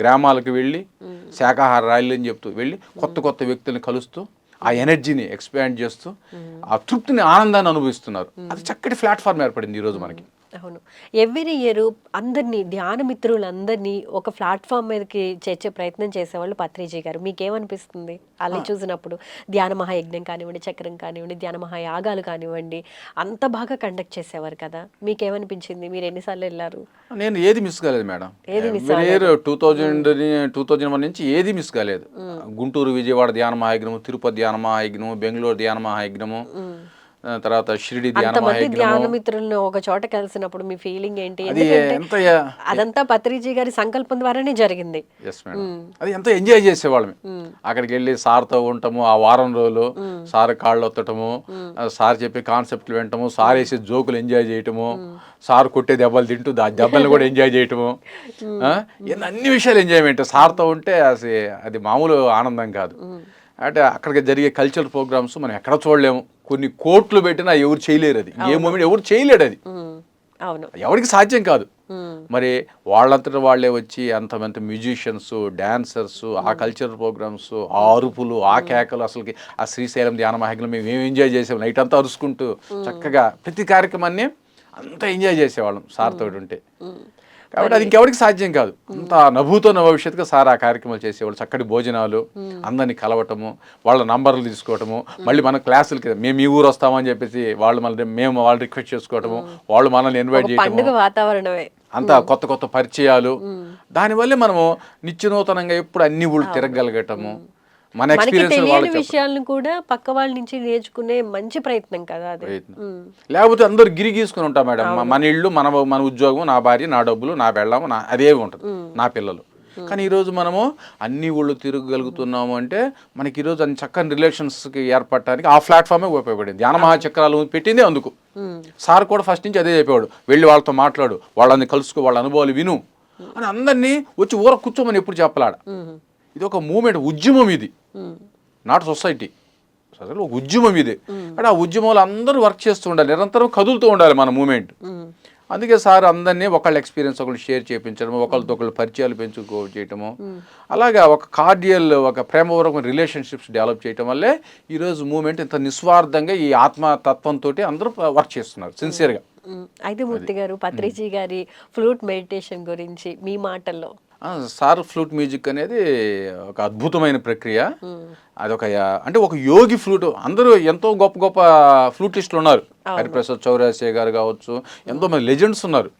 గ్రామాలకు వెళ్ళి శాకాహార ర్యాలీలు అని చెప్తూ వెళ్ళి కొత్త వ్యక్తులను కలుస్తూ ఆ ఎనర్జీని ఎక్స్పాండ్ చేస్తూ ఆ తృప్తిని, ఆనందాన్ని అనుభవిస్తున్నారు. అది చక్కటి ప్లాట్ఫామ్ ఏర్పడింది ఈరోజు మనకి. అవును, ఎవ్రీ ఇయర్ అందరినీ, ధ్యాన మిత్రులందరినీ ఒక ప్లాట్ఫామ్ మీదకి చేర్చే ప్రయత్నం చేసేవాళ్ళు పత్రిజీ గారు. మీకేమనిపిస్తుంది అలా చూసినప్పుడు? ధ్యాన మహాయజ్ఞం కానివ్వండి, చక్రం కానివ్వండి, ధ్యాన మహాయాగాలు కానివ్వండి, అంత బాగా కండక్ట్ చేసేవారు కదా. మీకేమనిపించింది? మీరు ఎన్నిసార్లు వెళ్ళారు? నేను ఏది మిస్ కాలేదు మేడం. 2001 నుంచి ఏది మిస్ కాలేదు. గుంటూరు, విజయవాడ ధ్యాన మహాయజ్ఞము, తిరుపతి ధ్యాన మహాయజ్ఞము, బెంగళూరు ధ్యాన మహాయజ్ఞము, తర్వాత షిరిడి ధ్యాన మిత్రులను ఒక చోట కలిసినప్పుడు మీ ఫీలింగ్ ఏంటి? అదంతా పత్రిజీ గారి సంకల్పం ద్వారానే జరిగింది. అది ఎంతో ఎంజాయ్ చేసేవాళ్ళం. అక్కడికి వెళ్ళి సార్తో ఉండటము, ఆ వారం రోజులు సార్ కాళ్ళు ఒత్తటము, సార్ చెప్పే కాన్సెప్ట్లు వినటము, సార్ వేసే జోకులు ఎంజాయ్ చేయటము, సార్ కొట్టే దెబ్బలు తింటూ ఆ దెబ్బలు కూడా ఎంజాయ్ చేయటము, అన్ని విషయాలు ఎంజాయ్మెంట్. సార్తో ఉంటే అది మామూలు ఆనందం కాదు. అంటే అక్కడికి జరిగే కల్చరల్ ప్రోగ్రామ్స్ మనం ఎక్కడ చూడలేము. కొన్ని కోట్లు పెట్టినా ఎవరు చేయలేరు. అది ఏ మూమెంట్ ఎవరు చేయలేడు. అది ఎవరికి సాధ్యం కాదు. మరి వాళ్ళంతటా వాళ్ళే వచ్చి అంతమంది మ్యూజిషియన్స్, డాన్సర్స్, ఆ కల్చరల్ ప్రోగ్రామ్స్, ఆ అరుపులు, ఆ కేకలు, అసలుకి ఆ శ్రీశైలం ధ్యాన మహాయజ్ఞంలో మేము ఏం ఎంజాయ్ చేసాం. నైట్ అంతా అరుచుకుంటూ చక్కగా ప్రతి కార్యక్రమాన్ని అంతా ఎంజాయ్ చేసేవాళ్ళం సార్తో ఉంటే. కాబట్టి అది ఇంకెవరికి సాధ్యం కాదు. అంత నభూతో భవిష్యత్తుగా సార్ ఆ కార్యక్రమాలు చేసేవాళ్ళు. చక్కటి భోజనాలు, అందరినీ కలవటము, వాళ్ళ నంబర్లు తీసుకోవటము, మళ్ళీ మన క్లాసులకి మేము ఈ ఊరు వస్తామని చెప్పేసి మేము వాళ్ళు రిక్వెస్ట్ చేసుకోవటము, వాళ్ళు మనల్ని ఇన్వైట్ చేయటము, వాతావరణమే అంతా కొత్త పరిచయాలు. దానివల్లే మనము నిత్యనూతనంగా ఎప్పుడు అన్ని ఊళ్ళు తిరగగలగటము, మన ఎక్స్పీరియన్స్ విషయాలను కూడా పక్క వాళ్ళ నుంచి నేర్చుకునే మంచి ప్రయత్నం కదా అది. లేకపోతే అందరూ గిరి గీసుకుని ఉంటాం మేడం. మన ఇల్లు, మన ఉద్యోగం, నా భార్య, నా డబ్బులు, నా పెళ్ళాము, అదే ఉంటుంది, నా పిల్లలు. కానీ ఈరోజు మనము అన్ని ఊళ్ళు తిరగగలుగుతున్నాము అంటే మనకి ఈరోజు అన్ని చక్కని రిలేషన్స్కి ఏర్పడటానికి ఆ ప్లాట్ఫామే ఉపయోగపడింది. ధ్యాన మహాచక్రాలు పెట్టిందే అందుకు. సార్ కూడా ఫస్ట్ నుంచి అదే చెప్పేవాడు, వెళ్ళి వాళ్ళతో మాట్లాడు, వాళ్ళని కలుసుకో, వాళ్ళ అనుభవాలు విను, అని అందరినీ వచ్చి ఊర కూర్చోమని ఎప్పుడు చెప్పలాడ. ఇది ఒక మూమెంట్, ఉద్యమం ఇది, నాట్ సొసైటీ. అసలు ఒక ఉద్యమం ఇది. అంటే ఆ ఉద్యమంలో అందరూ వర్క్ చేస్తూ ఉండాలి, నిరంతరం కదులుతూ ఉండాలి మన మూమెంట్. అందుకే సార్ అందరినీ ఒకళ్ళ ఎక్స్పీరియన్స్ ఒకళ్ళు షేర్ చేయించడము, ఒకళ్ళతో ఒకళ్ళు పరిచయాలు చేయటము, అలాగా ఒక కార్డియల్, ఒక ప్రేమపూర్వక రిలేషన్షిప్స్ డెవలప్ చేయటం వల్లే ఈరోజు మూమెంట్ ఇంత నిస్వార్థంగా ఈ ఆత్మతత్వంతో అందరూ వర్క్ చేస్తున్నారు సిన్సియర్గా. అయితే మూర్తి గారు, పత్రిజీ గారి ఫ్లూట్ మెడిటేషన్ గురించి మీ మాటల్లో. సార్ ఫ్లూట్ మ్యూజిక్ అనేది ఒక అద్భుతమైన ప్రక్రియ. అదొక అంటే ఒక యోగి ఫ్లూట్. అందరూ ఎంతో గొప్ప గొప్ప ఫ్లూటిస్టులు ఉన్నారు, హరిప్రసాద్ చౌరాసియా గారు కావచ్చు, ఎంతో మంది లెజెండ్స్ ఉన్నారు.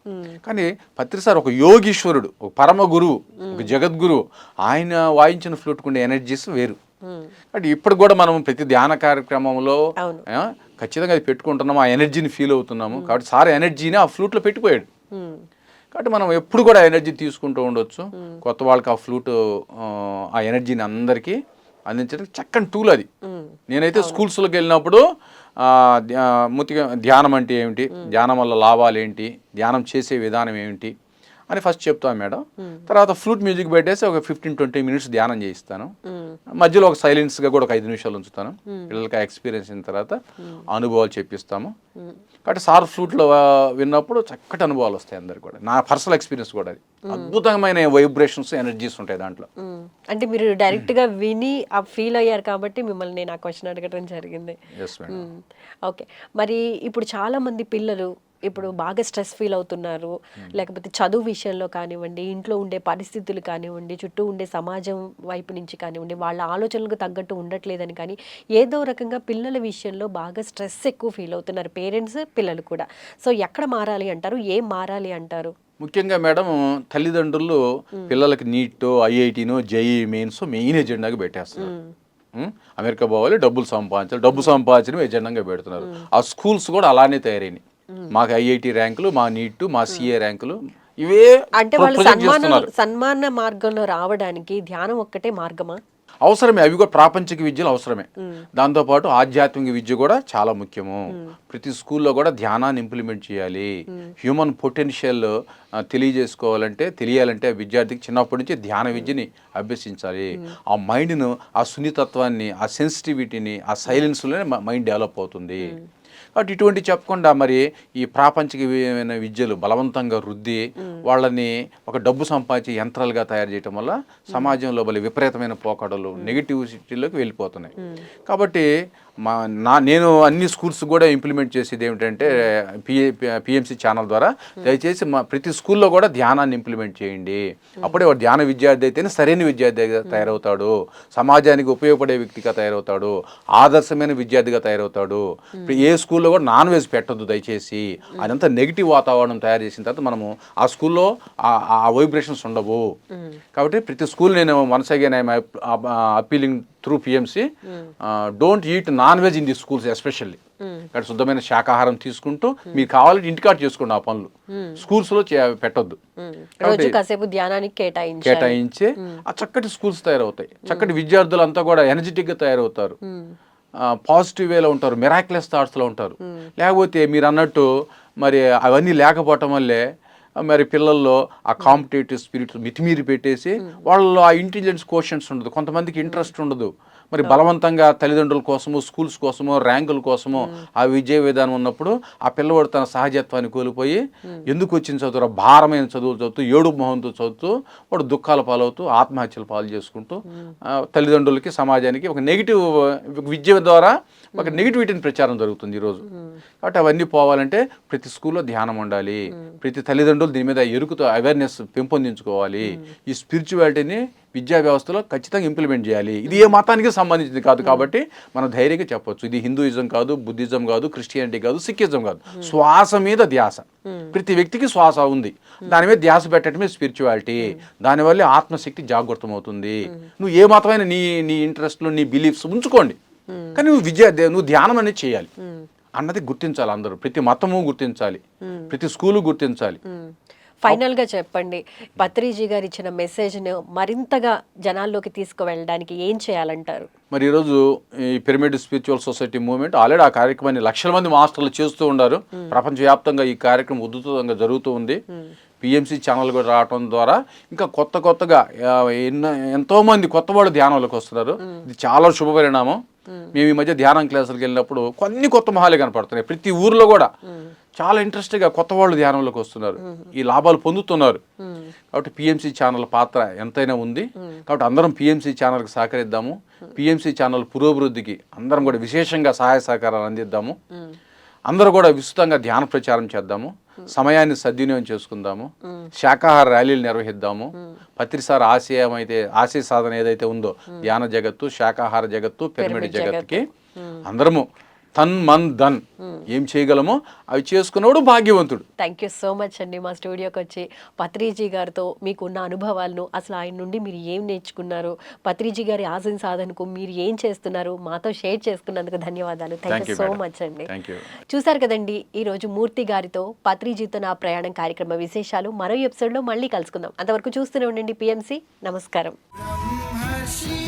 కానీ పత్రి సార్ ఒక యోగీశ్వరుడు, ఒక పరమ గురువు, ఒక జగద్గురువు. ఆయన వాయించిన ఫ్లూట్కుండే ఎనర్జీస్ వేరు. అంటే ఇప్పుడు కూడా మనం ప్రతి ధ్యాన కార్యక్రమంలో ఖచ్చితంగా అది పెట్టుకుంటున్నాము, ఆ ఎనర్జీని ఫీల్ అవుతున్నాము. కాబట్టి సార్ ఎనర్జీని ఆ ఫ్లూట్లో పెట్టిపోయాడు. కాబట్టి మనం ఎప్పుడు కూడా ఎనర్జీ తీసుకుంటూ ఉండొచ్చు. కొత్త వాళ్ళకి ఆ ఫ్లూట్ ఆ ఎనర్జీని అందరికీ అందించడానికి చక్కని టూల్ అది. నేనైతే స్కూల్స్లోకి వెళ్ళినప్పుడు ధ్యానం అంటే ఏమిటి, ధ్యానం వల్ల లాభాలు ఏంటి, ధ్యానం చేసే విధానం ఏమిటి అని ఫస్ట్ చెప్తాను మేడం. తర్వాత ఫ్లూట్ మ్యూజిక్ పెట్టేసి ఒక 15-20 మినిట్స్ ధ్యానం చేయిస్తాను. మధ్యలో ఒక సైలెన్స్గా కూడా ఒక 5 నిమిషాలు ఉంచుతాను. పిల్లలకి ఎక్స్పీరియన్స్ అయిన తర్వాత అనుభవాలు చెప్పిస్తాము. కాబట్టి సార్ ఫ్లూట్లో విన్నప్పుడు చక్కటి అనుభవాలు వస్తాయి అందరికి కూడా. నా పర్సనల్ ఎక్స్పీరియన్స్ కూడా అది. అద్భుతమైన వైబ్రేషన్స్, ఎనర్జీస్ ఉంటాయి దాంట్లో. అంటే మీరు డైరెక్ట్గా విని ఆ ఫీల్ అయ్యారు కాబట్టి మిమ్మల్ని నేను ఆ క్వశ్చన్ అడగడం జరిగింది. ఓకే, మరి ఇప్పుడు చాలా మంది పిల్లలు ఇప్పుడు బాగా స్ట్రెస్ ఫీల్ అవుతున్నారు, లేకపోతే చదువు విషయంలో కానివ్వండి, ఇంట్లో ఉండే పరిస్థితులు కానివ్వండి, చుట్టూ ఉండే సమాజం వైపు నుంచి కానివ్వండి, వాళ్ళ ఆలోచనలకు తగ్గట్టు ఉండట్లేదని, కానీ ఏదో రకంగా పిల్లల విషయంలో బాగా స్ట్రెస్ ఎక్కువ ఫీల్ అవుతున్నారు, పేరెంట్స్ పిల్లలు కూడా. సో ఎక్కడ మారాలి అంటారు, ఏం మారాలి అంటారు? ముఖ్యంగా మేడం, తల్లిదండ్రులు పిల్లలకి నీట్, ఐఐటీనో, జేఈఈ మెయిన్స్ మెయిన్ ఎజెండాగా పెట్టేస్తున్నారు. అమెరికా పోవాలి, డబ్బులు సంపాదించాలి, డబ్బు సంపాదించడం ఎజెండాగా పెడుతున్నారు. ఆ స్కూల్స్ కూడా అలానే తయారైనాయి. మాకు ఐఐటి ర్యాంకులు, మా నీట్, మా సిఏ ర్యాంకులు, ఇవే. అంటే వాళ్ళు సన్మాన మార్గంలో రావడానికి ధ్యానం ఒక్కటే మార్గమా? అవసరమే, అవి కూడా ప్రాపంచిక విద్యలు అవసరమే. దాంతోపాటు ఆధ్యాత్మిక విద్య కూడా చాలా ముఖ్యము. ప్రతి స్కూల్లో కూడా ధ్యానాన్ని ఇంప్లిమెంట్ చేయాలి. హ్యూమన్ పొటెన్షియల్ తెలియాలంటే విద్యార్థికి చిన్నప్పటి నుంచి ధ్యాన విద్యని అభ్యసించాలి. ఆ మైండ్ను, ఆ సున్నితత్వాన్ని, ఆ సెన్సిటివిటీని, ఆ సైలెన్స్లోనే మైండ్ డెవలప్ అవుతుంది. కాబట్టి ఇటువంటి చెప్పకుండా మరి ఈ ప్రాపంచికమైన విద్యలు బలవంతంగా రుద్ది వాళ్ళని ఒక డబ్బు సంపాదించే యంత్రాలుగా తయారు చేయడం వల్ల సమాజంలో విపరీతమైన పోకడలు, నెగిటివిటీలోకి వెళ్ళిపోతున్నాయి. కాబట్టి నేను అన్ని స్కూల్స్ కూడా ఇంప్లిమెంట్ చేసేది ఏమిటంటే పిఎంసి ఛానల్ ద్వారా దయచేసి ప్రతి స్కూల్లో కూడా ధ్యానాన్ని ఇంప్లిమెంట్ చేయండి. అప్పుడే వాడు ధ్యాన విద్యార్థి అయితేనే సరైన విద్యార్థిగా తయారవుతాడు, సమాజానికి ఉపయోగపడే వ్యక్తిగా తయారవుతాడు, ఆదర్శమైన విద్యార్థిగా తయారవుతాడు. ఏ స్కూల్లో కూడా నాన్ వెజ్ పెట్టద్దు దయచేసి. అదంతా నెగిటివ్ వాతావరణం తయారు చేసిన తర్వాత మనము ఆ స్కూల్లో ఆ వైబ్రేషన్స్ ఉండవు. కాబట్టి ప్రతి స్కూల్ నేను once again I'm appealing through PMC, don't eat non veg in the schools especially. ఇక్కడ శుద్ధమైన శాకాహారం తీసుకుంటూ మీరు కావాలంటే ఇంటికాడ చేసుకోండి ఆ పనులు, స్కూల్స్లో పెట్టొద్దు. కేటాయించి ఆ చక్కటి స్కూల్స్ తయారవుతాయి. చక్కటి విద్యార్థులు అంతా కూడా ఎనర్జెటిక్గా తయారవుతారు, పాజిటివ్ వేలో ఉంటారు, మిరాక్యులస్ థాట్స్లో ఉంటారు. లేకపోతే మీరు అన్నట్టు మరి అవన్నీ లేకపోవటం వల్లే మరి పిల్లల్లో ఆ కాంపిటేటివ్ స్పిరిట్ మితిమీరి పెట్టేసి వాళ్ళలో ఆ ఇంటెలిజెన్స్ క్వశ్చన్స్ ఉండదు, కొంతమందికి ఇంట్రెస్ట్ ఉండదు. మరి బలవంతంగా తల్లిదండ్రుల కోసము, స్కూల్స్ కోసము, ర్యాంకుల కోసము ఆ విద్యా విధానం ఉన్నప్పుడు ఆ పిల్లవాడు తన సహజత్వాన్ని కోల్పోయి ఎందుకు వచ్చిన చదువు, భారమైన చదువులు చదువుతూ, ఏడు మొహంతో చదువుతూ వాడు దుఃఖాల పాలవుతూ ఆత్మహత్యలు పాలు చేసుకుంటూ తల్లిదండ్రులకి, సమాజానికి ఒక నెగిటివ్ విద్య ద్వారా ఒక నెగిటివిటీని ప్రచారం జరుగుతుంది ఈరోజు. కాబట్టి అవన్నీ పోవాలంటే ప్రతి స్కూల్లో ధ్యానం ఉండాలి. ప్రతి తల్లిదండ్రులు దీని మీద ఎరుకుతో అవేర్నెస్ పెంపొందించుకోవాలి. ఈ స్పిరిచువాలిటీని విద్యా వ్యవస్థలో ఖచ్చితంగా ఇంప్లిమెంట్ చేయాలి. ఇది ఏ మతానికి సంబంధించింది కాదు కాబట్టి మనం ధైర్యంగా చెప్పొచ్చు, ఇది హిందూయిజం కాదు, బుద్ధిజం కాదు, క్రిస్టియానిటీ కాదు, సిక్కిజం కాదు. శ్వాస మీద ధ్యాస, ప్రతి వ్యక్తికి శ్వాస ఉంది, దాని మీద ధ్యాస పెట్టడమే స్పిరిచువాలిటీ. దానివల్ల ఆత్మశక్తి జాగృతం అవుతుంది. నువ్వు ఏ మతమైన నీ ఇంట్రెస్ట్లు, నీ బిలీఫ్స్ ఉంచుకోండి, కానీ నువ్వు ధ్యానం అనేది చేయాలి అన్నది గుర్తించాలి అందరూ. ప్రతి మతము గుర్తించాలి, ప్రతి స్కూలు గుర్తించాలి. ఫైనల్ గా చెప్పండి, పత్రిజీ గారు ఇచ్చిన మెసేజ్ ను మరింతగా జనాల్లోకి తీసుకువెళ్ళడానికి ఏం చేయాలంటారు? మరి ఈరోజు ఈ pyramid spiritual society movement already ఆ కార్యక్రమాన్ని లక్షల మంది మాస్టర్లు చేస్తూ ఉన్నారు. ప్రపంచవ్యాప్తంగా ఈ కార్యక్రమం ఉధృతంగా జరుగుతూ ఉంది. పిఎంసి ఛానల్ కూడా రావడం ద్వారా ఇంకా కొత్తగా ఎంతోమంది కొత్త వాళ్ళు ధ్యానంలోకి వస్తున్నారు. ఇది చాలా శుభ పరిణామం. మేము ఈ మధ్య ధ్యానం క్లాసులకు వెళ్ళినప్పుడు కొన్ని కొత్త మొహాలే కనపడుతున్నాయి. ప్రతి ఊర్లో కూడా చాలా ఇంట్రెస్ట్గా కొత్త వాళ్ళు ధ్యానంలోకి వస్తున్నారు, ఈ లాభాలు పొందుతున్నారు. కాబట్టి పిఎంసి ఛానల్ పాత్ర ఎంతైనా ఉంది. కాబట్టి అందరం పిఎంసి ఛానల్కి సహకరిద్దాము. పిఎంసి ఛానల్ పురోభివృద్ధికి అందరం కూడా విశేషంగా సహాయ సహకారాలు అందిద్దాము. అందరూ కూడా విస్తృతంగా ధ్యాన ప్రచారం చేద్దాము. సమయాన్ని సద్వినియోగం చేసుకుందాము. శాకాహార ర్యాలీలు నిర్వహిద్దాము. పత్రిసార్ ఆశయ సాధన ఏదైతే ఉందో ధ్యాన జగత్తు, శాకాహార జగత్తు, పిరమిడ్ జగత్తుకి అందరము తన్ మన్ ధన్ ఏం చేయగలమో అవి చేసుకున్నవాడు భాగ్యవంతుడు. థ్యాంక్ యూ సో మచ్ అండి, మా స్టూడియోకి వచ్చి పత్రిజీ గారితో మీకున్న అనుభవాలను, అసలు ఆయన నుండి మీరు ఏం నేర్చుకున్నారు, పత్రిజీ గారి ఆశయ సాధనకు మీరు ఏం చేస్తున్నారు మాతో షేర్ చేసుకున్నందుకు ధన్యవాదాలు. థ్యాంక్ యూ సో మచ్ అండి. చూసారు కదండి, ఈ రోజు మూర్తి గారితో పత్రిజీతో నా ప్రయాణం కార్యక్రమ విశేషాలు. మరో ఎపిసోడ్లో మళ్ళీ కలుసుకుందాం. అంతవరకు చూస్తూనే ఉండండి పిఎంసి. నమస్కారం. బ్రహ్మర్షి